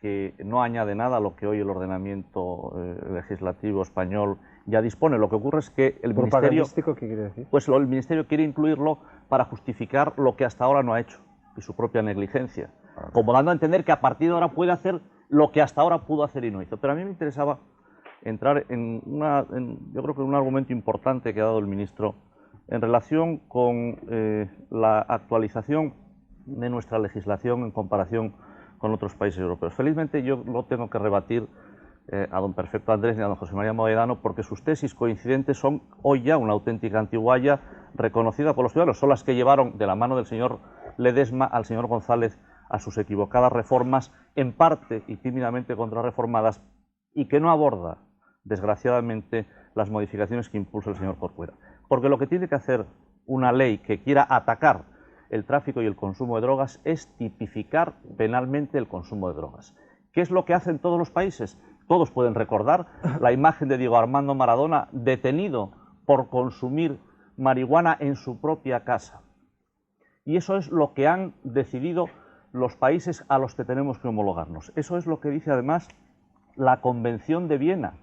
que no añade nada a lo que hoy el ordenamiento legislativo español ya dispone. Lo que ocurre es que el Ministerio... ¿Propagandístico qué quiere decir? Pues el Ministerio quiere incluirlo para justificar lo que hasta ahora no ha hecho y su propia negligencia, como dando a entender que a partir de ahora puede hacer lo que hasta ahora pudo hacer y no hizo. Pero a mí me interesaba entrar yo creo que un argumento importante que ha dado el ministro en relación con la actualización de nuestra legislación en comparación con otros países europeos. Felizmente yo no tengo que rebatir a don Perfecto Andrés ni a don José María Moedano, porque sus tesis coincidentes son hoy ya una auténtica antigualla reconocida por los ciudadanos. Son las que llevaron de la mano del señor Ledesma al señor González a sus equivocadas reformas, en parte y tímidamente contrarreformadas, y que no aborda, desgraciadamente, las modificaciones que impulsa el señor Corcuera. Porque lo que tiene que hacer una ley que quiera atacar el tráfico y el consumo de drogas es tipificar penalmente el consumo de drogas. ¿Qué es lo que hacen todos los países? Todos pueden recordar la imagen de Diego Armando Maradona detenido por consumir marihuana en su propia casa. Y eso es lo que han decidido los países a los que tenemos que homologarnos. Eso es lo que dice además la Convención de Viena,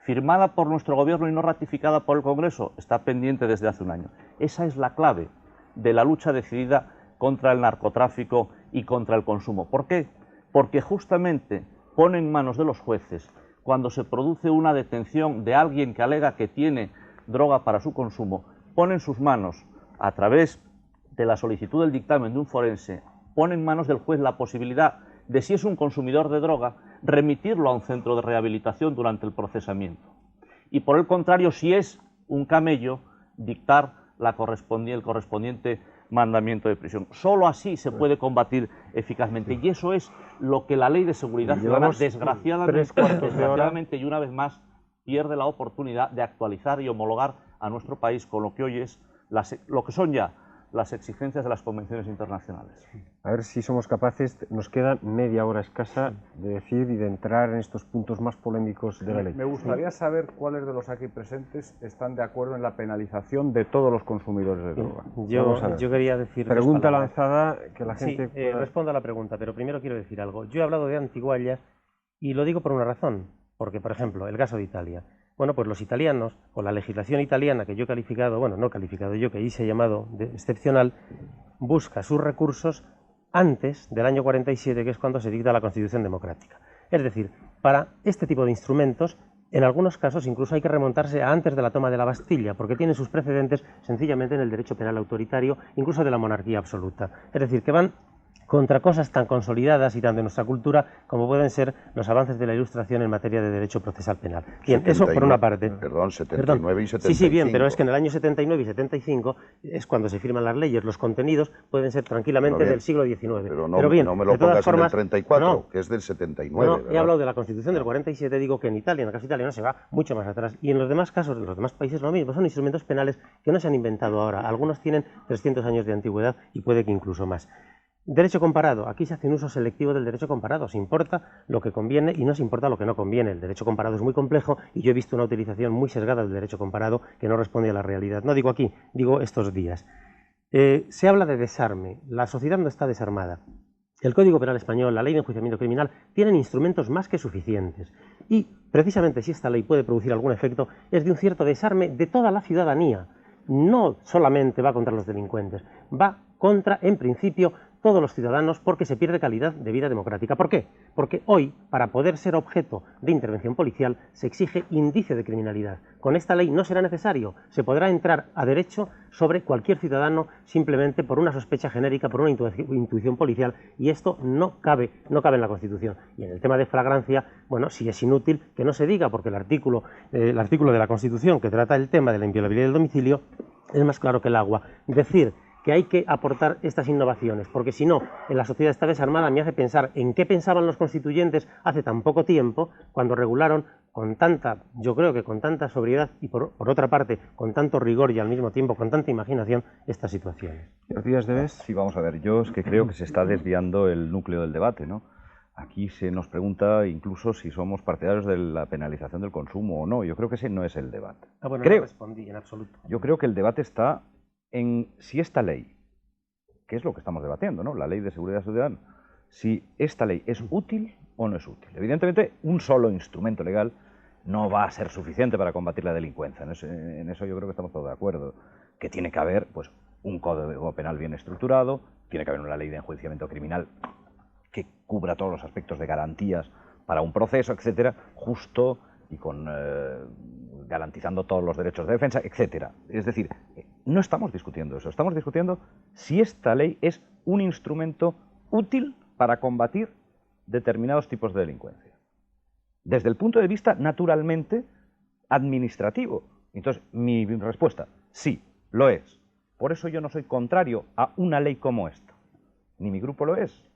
firmada por nuestro gobierno y no ratificada por el Congreso. Está pendiente desde hace un año. Esa es la clave de la lucha decidida contra el narcotráfico y contra el consumo. ¿Por qué? Porque justamente pone en manos de los jueces, cuando se produce una detención de alguien que alega que tiene droga para su consumo, pone en sus manos, a través de la solicitud del dictamen de un forense, pone en manos del juez la posibilidad de, si es un consumidor de droga, remitirlo a un centro de rehabilitación durante el procesamiento. Y por el contrario, si es un camello, dictar el correspondiente mandamiento de prisión. Solo así se puede combatir eficazmente. Y eso es lo que la Ley de Seguridad Ciudadana, desgraciadamente y una vez más, pierde la oportunidad de actualizar y homologar a nuestro país con lo que hoy es lo que son ya las exigencias de las convenciones internacionales. A ver si somos capaces, nos queda media hora escasa, de decir y de entrar en estos puntos más polémicos de la ley. Me gustaría saber cuáles de los aquí presentes están de acuerdo en la penalización de todos los consumidores de droga. Yo quería decir... Pregunta lanzada que la gente... Sí, respondo a la pregunta, pero primero quiero decir algo. Yo he hablado de antiguallas y lo digo por una razón, porque, por ejemplo, el caso de Italia. Bueno, pues los italianos, o la legislación italiana que yo he calificado, bueno, no calificado yo, que ahí se ha llamado de excepcional, busca sus recursos antes del año 47, que es cuando se dicta la Constitución Democrática. Es decir, para este tipo de instrumentos, en algunos casos incluso hay que remontarse a antes de la toma de la Bastilla, porque tienen sus precedentes sencillamente en el derecho penal autoritario, incluso de la monarquía absoluta. Es decir, que van contra cosas tan consolidadas y tan de nuestra cultura como pueden ser los avances de la Ilustración en materia de derecho procesal penal. Bien, 79, eso por una parte. Perdón, 79 y 75. Sí, bien, pero es que en el año 79 y 75 es cuando se firman las leyes. Los contenidos pueden ser tranquilamente del siglo XIX. Pero bien, no me lo pongas en el 34, que es del 79. No, he hablado de la Constitución del 47, digo que en Italia, en el caso italiano, se va mucho más atrás. Y en los demás casos, en los demás países lo mismo, son instrumentos penales que no se han inventado ahora. Algunos tienen 300 años de antigüedad y puede que incluso más. Derecho comparado. Aquí se hace un uso selectivo del derecho comparado. Se importa lo que conviene y no se importa lo que no conviene. El derecho comparado es muy complejo y yo he visto una utilización muy sesgada del derecho comparado que no responde a la realidad. No digo aquí, digo estos días. Se habla de desarme. La sociedad no está desarmada. El Código Penal español, la Ley de Enjuiciamiento Criminal, tienen instrumentos más que suficientes. Y precisamente si esta ley puede producir algún efecto, es de un cierto desarme de toda la ciudadanía. No solamente va contra los delincuentes, va contra, en principio, todos los ciudadanos, porque se pierde calidad de vida democrática. ¿Por qué? Porque hoy, para poder ser objeto de intervención policial, se exige indicio de criminalidad. Con esta ley no será necesario, se podrá entrar a derecho sobre cualquier ciudadano simplemente por una sospecha genérica, por una intuición policial, y esto no cabe en la Constitución. Y en el tema de flagrancia, bueno, si es inútil que no se diga, porque el artículo de la Constitución que trata el tema de la inviolabilidad del domicilio es más claro que el agua. Decir que hay que aportar estas innovaciones, porque si no, en la sociedad está desarmada, me hace pensar en qué pensaban los constituyentes hace tan poco tiempo, cuando regularon con tanta, yo creo que con tanta sobriedad y por otra parte, con tanto rigor y al mismo tiempo con tanta imaginación, estas situaciones. ¿Días de vez? Sí, vamos a ver, yo es que creo que se está desviando el núcleo del debate, ¿no? Aquí se nos pregunta incluso si somos partidarios de la penalización del consumo o no. Yo creo que ese no es el debate. Bueno, no respondí en absoluto. Yo creo que el debate está en si esta ley, que es lo que estamos debatiendo, ¿no? La Ley de Seguridad Ciudadana, si esta ley es útil o no es útil. Evidentemente, un solo instrumento legal no va a ser suficiente para combatir la delincuencia. En eso yo creo que estamos todos de acuerdo. Que tiene que haber, pues, un código penal bien estructurado, tiene que haber una ley de enjuiciamiento criminal que cubra todos los aspectos de garantías para un proceso, etcétera, justo y con garantizando todos los derechos de defensa, etcétera. Es decir, no estamos discutiendo eso, estamos discutiendo si esta ley es un instrumento útil para combatir determinados tipos de delincuencia. Desde el punto de vista, naturalmente, administrativo. Entonces, mi respuesta, sí, lo es. Por eso yo no soy contrario a una ley como esta, ni mi grupo lo es.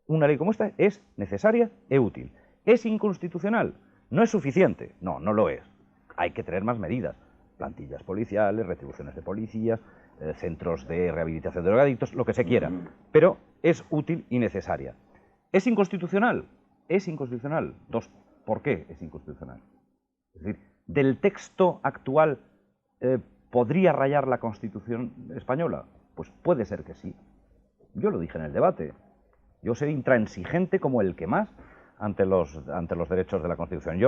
Una ley como esta es necesaria e útil. ¿Es inconstitucional? ¿No es suficiente? No, no lo es. Hay que tener más medidas. Plantillas policiales, retribuciones de policías, centros de rehabilitación de drogadictos, lo que se quiera. Pero es útil y necesaria. ¿Es inconstitucional? Es inconstitucional. ¿Por qué es inconstitucional? Es decir, ¿del texto actual podría rayar la Constitución española? Pues puede ser que sí. Yo lo dije en el debate. Yo soy intransigente como el que más ante los derechos de la Constitución.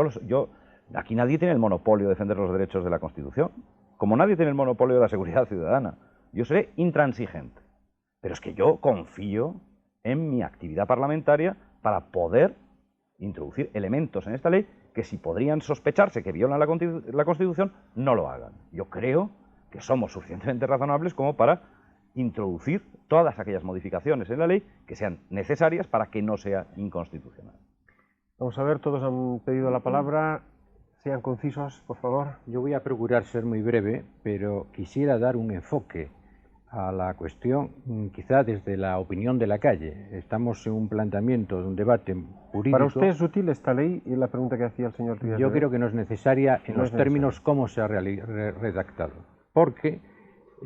Aquí nadie tiene el monopolio de defender los derechos de la Constitución, como nadie tiene el monopolio de la seguridad ciudadana. Yo seré intransigente. Pero es que yo confío en mi actividad parlamentaria para poder introducir elementos en esta ley que, si podrían sospecharse que violan la Constitución, no lo hagan. Yo creo que somos suficientemente razonables como para introducir todas aquellas modificaciones en la ley que sean necesarias para que no sea inconstitucional. Vamos a ver, todos han pedido la palabra. Sean concisos, por favor. Yo voy a procurar ser muy breve, pero quisiera dar un enfoque a la cuestión, quizá desde la opinión de la calle. Estamos en un planteamiento, de un debate jurídico. ¿Para usted es útil esta ley? Y la pregunta que hacía el señor Yo creo que no es necesaria en los términos como se ha redactado. Porque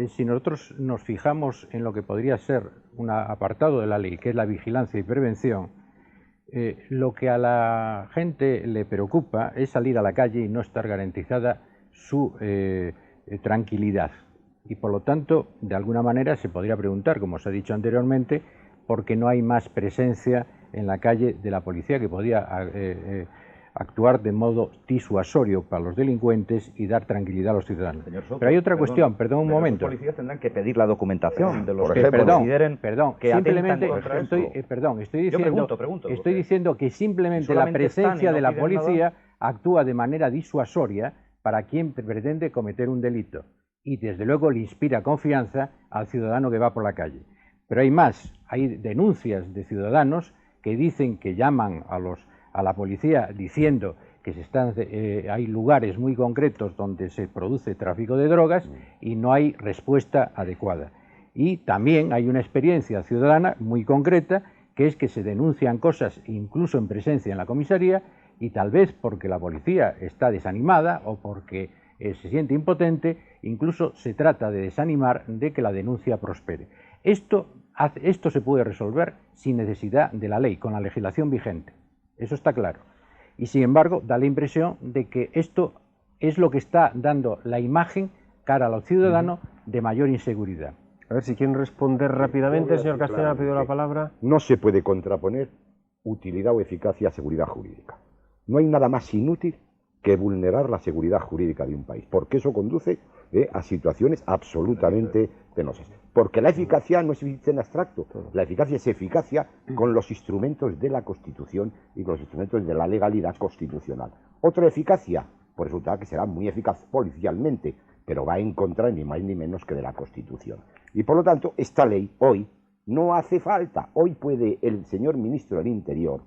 si nosotros nos fijamos en lo que podría ser un apartado de la ley, que es la vigilancia y prevención, lo que a la gente le preocupa es salir a la calle y no estar garantizada su tranquilidad. Y por lo tanto, de alguna manera se podría preguntar, como os he dicho anteriormente, por qué no hay más presencia en la calle de la policía que podía actuar de modo disuasorio para los delincuentes y dar tranquilidad a los ciudadanos. Soto, pero hay otra cuestión, perdón un momento. Los policías tendrán que pedir la documentación de los por que ejemplo, consideren que simplemente atentan contra esto. estoy diciendo que simplemente la presencia de la policía actúa de manera disuasoria para quien pretende cometer un delito y desde luego le inspira confianza al ciudadano que va por la calle. Pero hay más, hay denuncias de ciudadanos que dicen que llaman a la policía diciendo que hay lugares muy concretos donde se produce tráfico de drogas y no hay respuesta adecuada. Y también hay una experiencia ciudadana muy concreta, que es que se denuncian cosas incluso en presencia en la comisaría y tal vez porque la policía está desanimada o porque se siente impotente, incluso se trata de desanimar de que la denuncia prospere. Esto se puede resolver sin necesidad de la ley, con la legislación vigente. Eso está claro. Y sin embargo, da la impresión de que esto es lo que está dando la imagen cara a los ciudadanos de mayor inseguridad. A ver si quieren responder rápidamente. Señor Castañón ha pedido la palabra. No se puede contraponer utilidad o eficacia a seguridad jurídica. No hay nada más inútil que vulnerar la seguridad jurídica de un país, porque eso conduce a situaciones absolutamente penosas. Porque la eficacia no existe en abstracto, la eficacia es eficacia con los instrumentos de la Constitución y con los instrumentos de la legalidad constitucional. Otra eficacia, pues resulta que será muy eficaz policialmente, pero va en contra ni más ni menos que de la Constitución. Y por lo tanto, esta ley hoy no hace falta. Hoy puede el señor ministro del Interior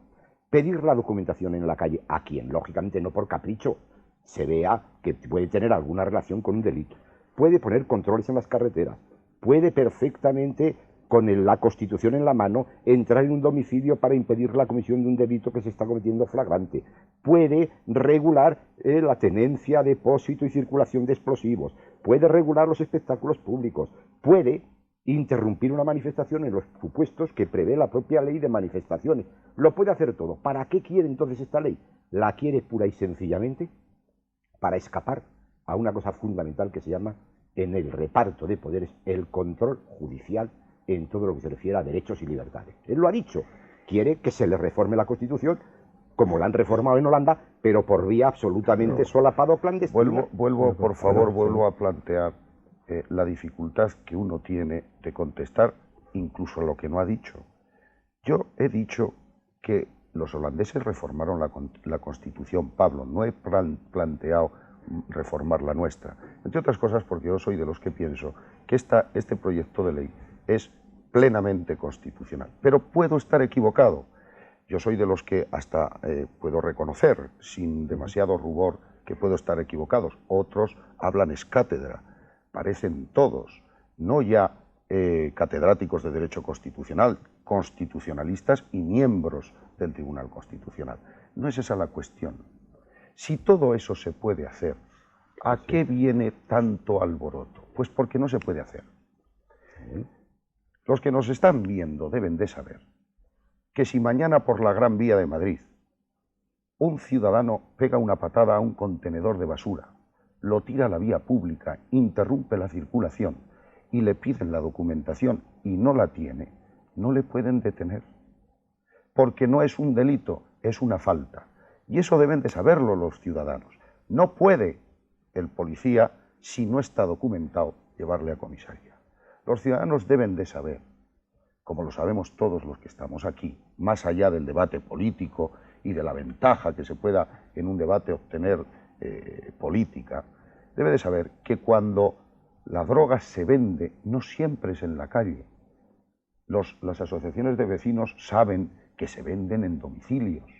pedir la documentación en la calle a quien, lógicamente no por capricho, se vea que puede tener alguna relación con un delito. Puede poner controles en las carreteras, puede perfectamente, con la Constitución en la mano, entrar en un domicilio para impedir la comisión de un delito que se está cometiendo flagrante. Puede regular la tenencia, depósito y circulación de explosivos. Puede regular los espectáculos públicos. Puede interrumpir una manifestación en los supuestos que prevé la propia ley de manifestaciones. Lo puede hacer todo. ¿Para qué quiere entonces esta ley? La quiere pura y sencillamente para escapar a una cosa fundamental que se llama, en el reparto de poderes, el control judicial en todo lo que se refiere a derechos y libertades. Él lo ha dicho, quiere que se le reforme la Constitución, como la han reformado en Holanda, pero por vía absolutamente solapada o clandestina. Vuelvo a plantear la dificultad que uno tiene de contestar incluso a lo que no ha dicho. Yo he dicho que los holandeses reformaron la Constitución, Pablo, no he planteado reformar la nuestra, entre otras cosas porque yo soy de los que pienso que este proyecto de ley es plenamente constitucional, pero puedo estar equivocado. Yo soy de los que hasta puedo reconocer, sin demasiado rubor, que puedo estar equivocados. Otros hablan ex cátedra, parecen todos, no ya catedráticos de Derecho Constitucional, constitucionalistas y miembros del Tribunal Constitucional. No es esa la cuestión. Si todo eso se puede hacer, ¿a qué viene tanto alboroto? Pues porque no se puede hacer. Los que nos están viendo deben de saber que si mañana por la Gran Vía de Madrid un ciudadano pega una patada a un contenedor de basura, lo tira a la vía pública, interrumpe la circulación y le piden la documentación y no la tiene, no le pueden detener. Porque no es un delito, es una falta. Y eso deben de saberlo los ciudadanos. No puede el policía, si no está documentado, llevarle a comisaría. Los ciudadanos deben de saber, como lo sabemos todos los que estamos aquí, más allá del debate político y de la ventaja que se pueda en un debate obtener política, debe de saber que cuando la droga se vende, no siempre es en la calle. Las asociaciones de vecinos saben que se venden en domicilios.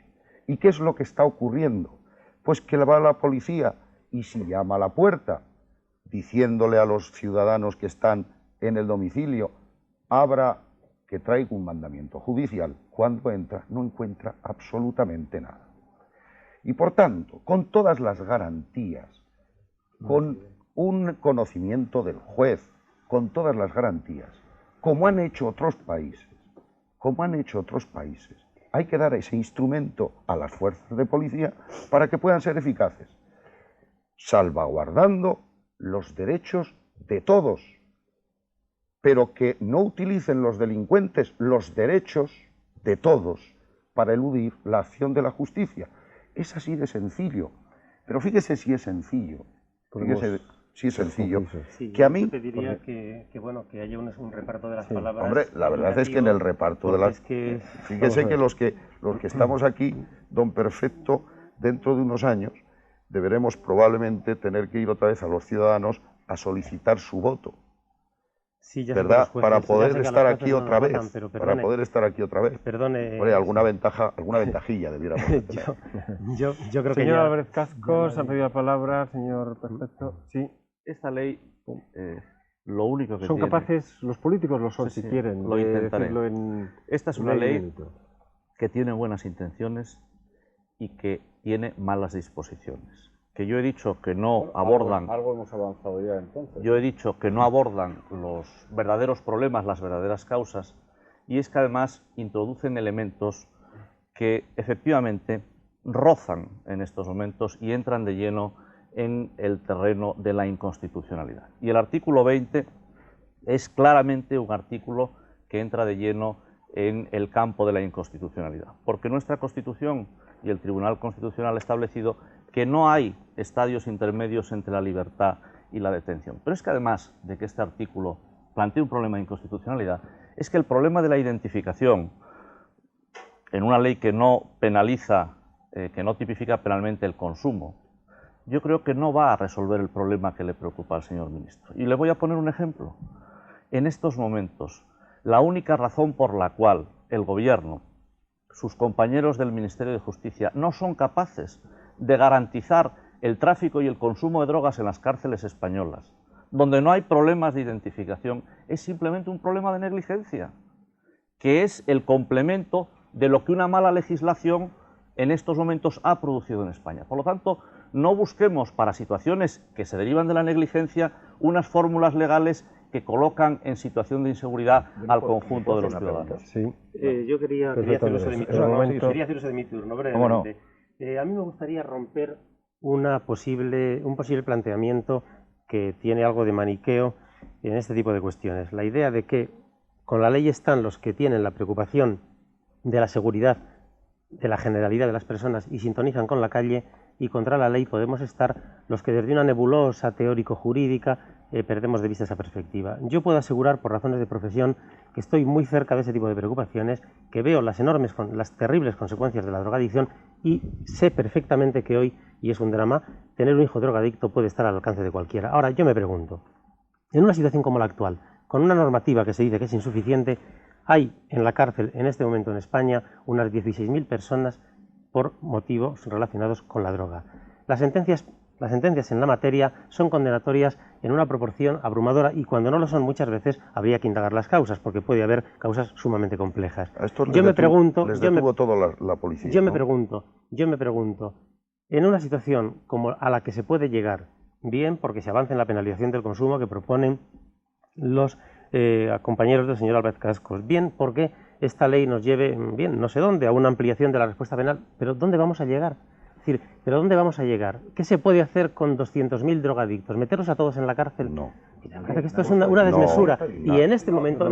¿Y qué es lo que está ocurriendo? Pues que va la policía y si llama a la puerta, diciéndole a los ciudadanos que están en el domicilio, abra que traigo un mandamiento judicial, cuando entra no encuentra absolutamente nada. Y por tanto, con todas las garantías, con un conocimiento del juez, con todas las garantías, como han hecho otros países, hay que dar ese instrumento a las fuerzas de policía para que puedan ser eficaces, salvaguardando los derechos de todos, pero que no utilicen los delincuentes los derechos de todos para eludir la acción de la justicia. Es así de sencillo. Pero fíjese si es sencillo. Fíjese si es sencillo. Sí, que a mí... yo pediría que haya un reparto de las palabras. Hombre, la verdad es que en el reparto de las... Fíjese que los que estamos aquí, don Perfecto, dentro de unos años, deberemos probablemente tener que ir otra vez a los ciudadanos a solicitar su voto. Sí, ¿verdad? Para poder estar aquí otra vez. Para poder estar aquí otra vez. Perdone. Hombre, alguna ventaja,alguna ventajilla debiéramos tener. yo creo que señor Álvarez Cascos, ha pedido la palabra, señor Perfecto. Sí. Esta ley, lo único que son tiene... capaces, los políticos lo son, si quieren, lo intentaré. En esta es una ley que tiene buenas intenciones y que tiene malas disposiciones. Que yo he dicho que no abordan... Algo hemos avanzado ya entonces. Yo he dicho que no abordan los verdaderos problemas, las verdaderas causas, y es que además introducen elementos que efectivamente rozan en estos momentos y entran de lleno en el terreno de la inconstitucionalidad. Y el artículo 20 es claramente un artículo que entra de lleno en el campo de la inconstitucionalidad, porque nuestra Constitución y el Tribunal Constitucional ha establecido que no hay estadios intermedios entre la libertad y la detención. Pero es que además de que este artículo plantea un problema de inconstitucionalidad, es que el problema de la identificación en una ley que no penaliza, que no tipifica penalmente el consumo, yo creo que no va a resolver el problema que le preocupa al señor ministro. Y le voy a poner un ejemplo. En estos momentos, la única razón por la cual el gobierno, sus compañeros del Ministerio de Justicia, no son capaces de garantizar el tráfico y el consumo de drogas en las cárceles españolas, donde no hay problemas de identificación, es simplemente un problema de negligencia, que es el complemento de lo que una mala legislación en estos momentos ha producido en España. Por lo tanto, no busquemos para situaciones que se derivan de la negligencia unas fórmulas legales que colocan en situación de inseguridad al conjunto de los ciudadanos. Sí. Yo quería hacer uso de mi turno. Brevemente. A mí me gustaría romper un posible planteamiento que tiene algo de maniqueo en este tipo de cuestiones. La idea de que con la ley están los que tienen la preocupación de la seguridad de la generalidad de las personas y sintonizan con la calle, y contra la ley podemos estar los que desde una nebulosa teórico-jurídica perdemos de vista esa perspectiva. Yo puedo asegurar, por razones de profesión, que estoy muy cerca de ese tipo de preocupaciones, que veo las terribles consecuencias de la drogadicción y sé perfectamente que hoy, y es un drama, tener un hijo drogadicto puede estar al alcance de cualquiera. Ahora, yo me pregunto, en una situación como la actual, con una normativa que se dice que es insuficiente, hay en la cárcel en este momento en España unas 16.000 personas por motivos relacionados con la droga. Las sentencias en la materia son condenatorias en una proporción abrumadora y cuando no lo son muchas veces habría que indagar las causas porque puede haber causas sumamente complejas. Yo me pregunto, la policía. Yo me pregunto, en una situación como a la que se puede llegar, bien porque se avanza en la penalización del consumo que proponen los compañeros del señor Álvarez Cascos, bien porque esta ley nos lleve, bien, no sé dónde, a una ampliación de la respuesta penal, pero ¿dónde vamos a llegar? Es decir, ¿pero dónde vamos a llegar? ¿Qué se puede hacer con 200.000 drogadictos? ¿Meterlos a todos en la cárcel? No. Me parece que esto es una desmesura. Y en este momento,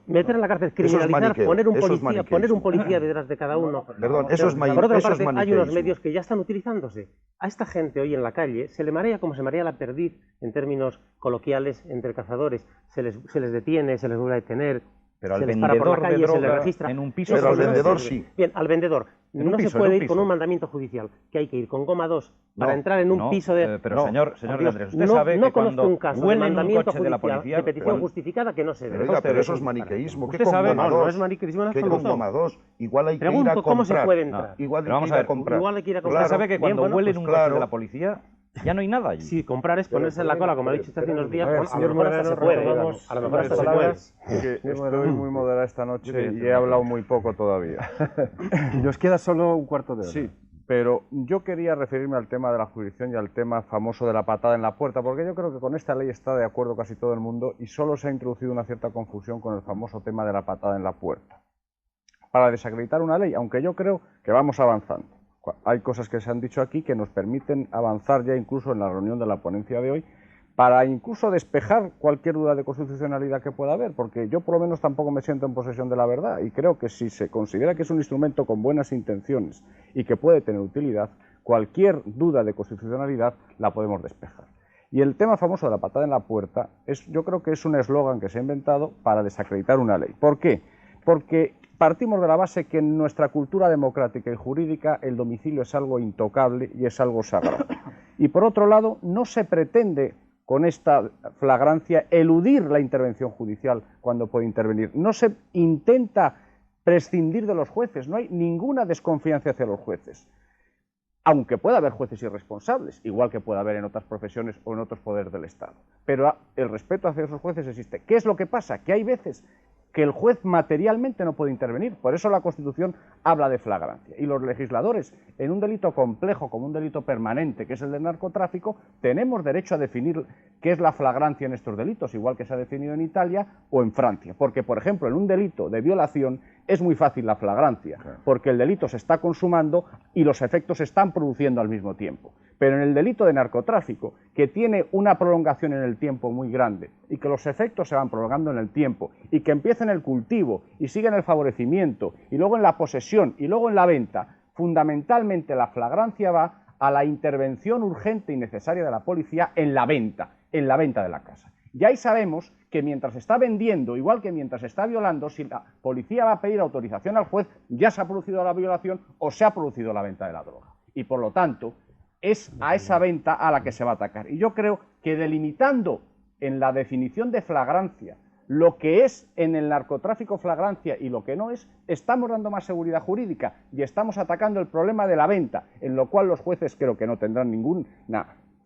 meter en la cárcel, criminalizar, poner un policía detrás de cada uno. Perdón, eso es maniqueísmo. Por otra parte, hay unos medios que ya están utilizándose. A esta gente hoy en la calle se le marea como se marea la perdiz en términos coloquiales entre cazadores. Se les detiene, se les vuelve a detener. Pero al se les para por la vendedor de calle, se le droga registra. en un piso... Pero al vendedor sí. Bien, al vendedor. No se puede ir con un mandamiento judicial, que hay que ir con goma 2 para entrar en un piso de... Pero señor Andrés, usted no, sabe no que conozco cuando un caso de huele en un mandamiento coche de la judicial policía... de petición justificada que no se debe. Pero eso es maniqueísmo. Usted sabe... No es maniqueísmo en ¿Qué con absoluto. goma 2? Igual hay que ir a Pregunto comprar. cómo se puede entrar. Igual hay que ir a comprar. Igual hay que ir a comprar. Usted sabe que cuando huele en un coche claro. de la policía... Ya no hay nada allí. Sí, comprar es ponerse en la cola, como ha dicho usted hace unos días, A a lo mejor hasta se puede. A lo mejor hasta se puede. Estoy muy moderada esta noche y he hablado muy poco todavía. Y nos queda solo un cuarto de hora. Sí, Pero yo quería referirme al tema de la jurisdicción y al tema famoso de la patada en la puerta, porque yo creo que con esta ley está de acuerdo casi todo el mundo y solo se ha introducido una cierta confusión con el famoso tema de la patada en la puerta. Para desacreditar una ley, aunque yo creo que vamos avanzando. Hay cosas que se han dicho aquí que nos permiten avanzar ya incluso en la reunión de la ponencia de hoy, para incluso despejar cualquier duda de constitucionalidad que pueda haber, porque yo por lo menos tampoco me siento en posesión de la verdad y creo que si se considera que es un instrumento con buenas intenciones y que puede tener utilidad, cualquier duda de constitucionalidad la podemos despejar. Y el tema famoso de la patada en la puerta, yo creo que es un eslogan que se ha inventado para desacreditar una ley. ¿Por qué? Porque partimos de la base que en nuestra cultura democrática y jurídica el domicilio es algo intocable y es algo sagrado. Y por otro lado, no se pretende con esta flagrancia eludir la intervención judicial cuando puede intervenir. No se intenta prescindir de los jueces, no hay ninguna desconfianza hacia los jueces. Aunque pueda haber jueces irresponsables, igual que puede haber en otras profesiones o en otros poderes del Estado. Pero el respeto hacia esos jueces existe. ¿Qué es lo que pasa? Que hay veces que el juez materialmente no puede intervenir. Por eso la Constitución habla de flagrancia. Y los legisladores, en un delito complejo como un delito permanente, que es el del narcotráfico, tenemos derecho a definir qué es la flagrancia en estos delitos, igual que se ha definido en Italia o en Francia. Porque, por ejemplo, en un delito de violación es muy fácil la flagrancia, porque el delito se está consumando y los efectos se están produciendo al mismo tiempo. Pero en el delito de narcotráfico, que tiene una prolongación en el tiempo muy grande y que los efectos se van prolongando en el tiempo y que empieza en el cultivo y sigue en el favorecimiento y luego en la posesión y luego en la venta, fundamentalmente la flagrancia va a la intervención urgente y necesaria de la policía en la venta de la casa. Y ahí sabemos que mientras está vendiendo, igual que mientras está violando, si la policía va a pedir autorización al juez, ya se ha producido la violación o se ha producido la venta de la droga. Y por lo tanto, es a esa venta a la que se va a atacar. Y yo creo que delimitando en la definición de flagrancia lo que es en el narcotráfico flagrancia y lo que no es, estamos dando más seguridad jurídica y estamos atacando el problema de la venta, en lo cual los jueces creo que no tendrán ninguna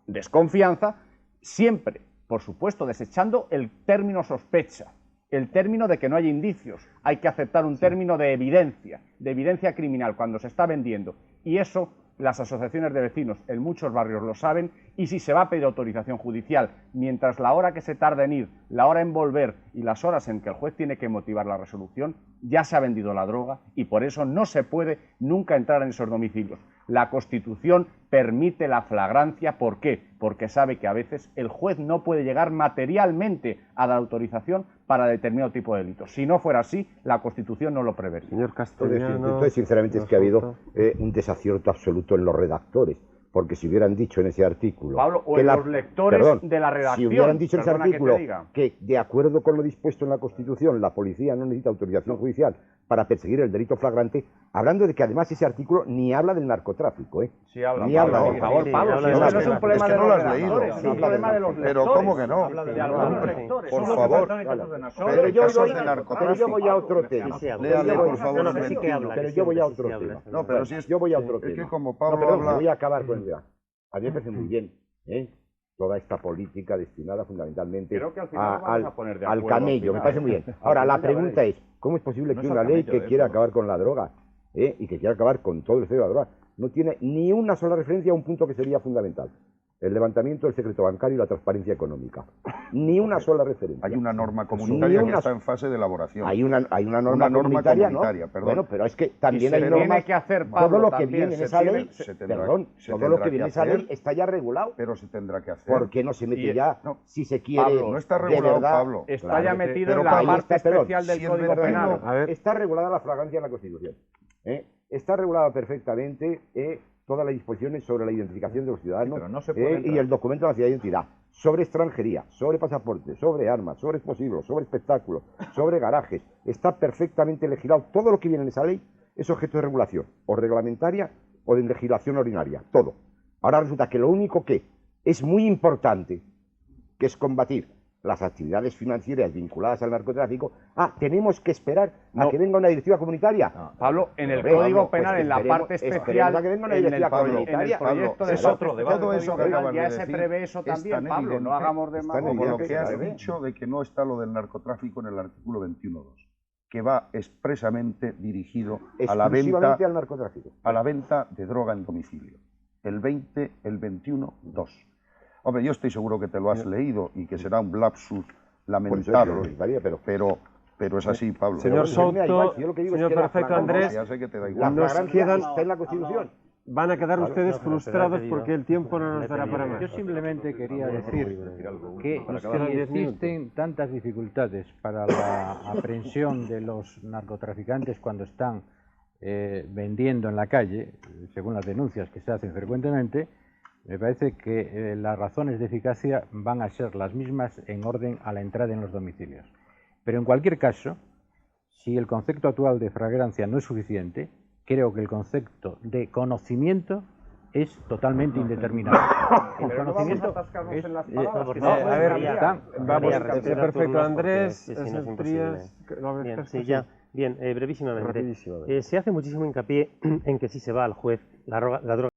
desconfianza, siempre, por supuesto, desechando el término sospecha, el término de que no hay indicios. Hay que aceptar un término de evidencia criminal cuando se está vendiendo. Y eso las asociaciones de vecinos en muchos barrios lo saben, y si se va a pedir autorización judicial, mientras la hora que se tarda en ir, la hora en volver y las horas en que el juez tiene que motivar la resolución, ya se ha vendido la droga y por eso no se puede nunca entrar en esos domicilios. La Constitución permite la flagrancia, ¿por qué? Porque sabe que a veces el juez no puede llegar materialmente a dar autorización para determinado tipo de delitos. Si no fuera así, la Constitución no lo prevería. Señor Castellano, entonces sinceramente, es que ha habido un desacierto absoluto en los redactores, porque si hubieran dicho en ese artículo... Pablo, o en los lectores de la redacción... Si hubieran dicho en ese artículo que, de acuerdo con lo dispuesto en la Constitución, la policía no necesita autorización judicial para perseguir el delito flagrante, hablando de que además ese artículo ni habla del narcotráfico, ¿eh? Sí habla, ni habla por favor, Pablo, si no es un problema de los redactores, es un problema de los lectores. Pero ¿cómo que no? De algunos lectores. Por favor. Pero yo voy a otro tema. Léale, por favor. Pero yo voy a otro tema. No, pero si es... Yo voy a otro Es tema. que como No, Pablo perdón, habla... voy a acabar con el tema. A mí me parece muy bien, toda esta política destinada fundamentalmente Creo que al final vamos a poner de al acuerdo, camello, me al parece final. muy bien. Ahora, la Ya pregunta veréis. es, ¿cómo es posible No que es una al ley camello, que quiera eso. acabar con la droga y que quiera acabar con todo el cero de la droga no tiene ni una sola referencia a un punto que sería fundamental? El levantamiento del secreto bancario y la transparencia económica. Ni una sola referencia. Hay una norma comunitaria que está en fase de elaboración. Hay una norma comunitaria, ¿no? perdón. Bueno, pero es que también Y hay se normas... tiene que hacer, Pablo, todo lo que también, viene en se esa tiene- ley, se tendrá- perdón, se todo lo tendrá que que viene en esa hacer. ley está ya regulado. Pero se tendrá que hacer. ¿Por qué no se mete Y- ya, no, si se quiere, Pablo, no está de regulado, verdad, Pablo. Está ya metido pero en la Pablo, parte perdón, especial del si es Código verdad, Penal. a ver. Está regulada la flagrancia en la Constitución. Está regulada perfectamente todas las disposiciones sobre la identificación de los ciudadanos, pero no se puede y entrar. el documento de la ciudad de identidad, sobre extranjería, sobre pasaportes, sobre armas, sobre explosivos, sobre espectáculos, sobre garajes. Está perfectamente legislado. Todo lo que viene en esa ley es objeto de regulación, o reglamentaria o de legislación ordinaria, todo. Ahora resulta que lo único que es muy importante, que es combatir las actividades financieras vinculadas al narcotráfico, tenemos que esperar a que venga una directiva comunitaria. Pablo, en el Hombre, Código pues Penal, en la esperemos- parte esperemos especial, a que venga una en el directiva proyecto comunitaria. Pablo, de es parte otro especial todo del eso Código que Penal acabas de ya se decir prevé eso es también, tan Pablo, no evidente, hagamos es tan demagogia. como lo que has se ve. dicho de que no está lo del narcotráfico en el artículo 21.2. que va expresamente dirigido Exclusivamente al narcotráfico. a la venta de droga en domicilio. El 20, el 21, 2. Hombre, yo estoy seguro que te lo has leído y que será un lapsus lamentable, pero es así, Pablo. Señor Souto, señor Perfecto Andrés, ya sé que te da igual. La flagrancia está en la Constitución. van a quedar ustedes frustrados porque el tiempo no nos dará para más. Yo simplemente quería decir que si existen tantas dificultades para la aprehensión de los narcotraficantes cuando están vendiendo en la calle, según las denuncias que se hacen frecuentemente, me parece que las razones de eficacia van a ser las mismas en orden a la entrada en los domicilios. Pero en cualquier caso, si el concepto actual de flagrancia no es suficiente, creo que el concepto de conocimiento es totalmente indeterminado. El conocimiento es... A ver, vamos, Perfecto Andrés, Bien, brevísimamente. Se hace muchísimo hincapié en que si se va al juez, la droga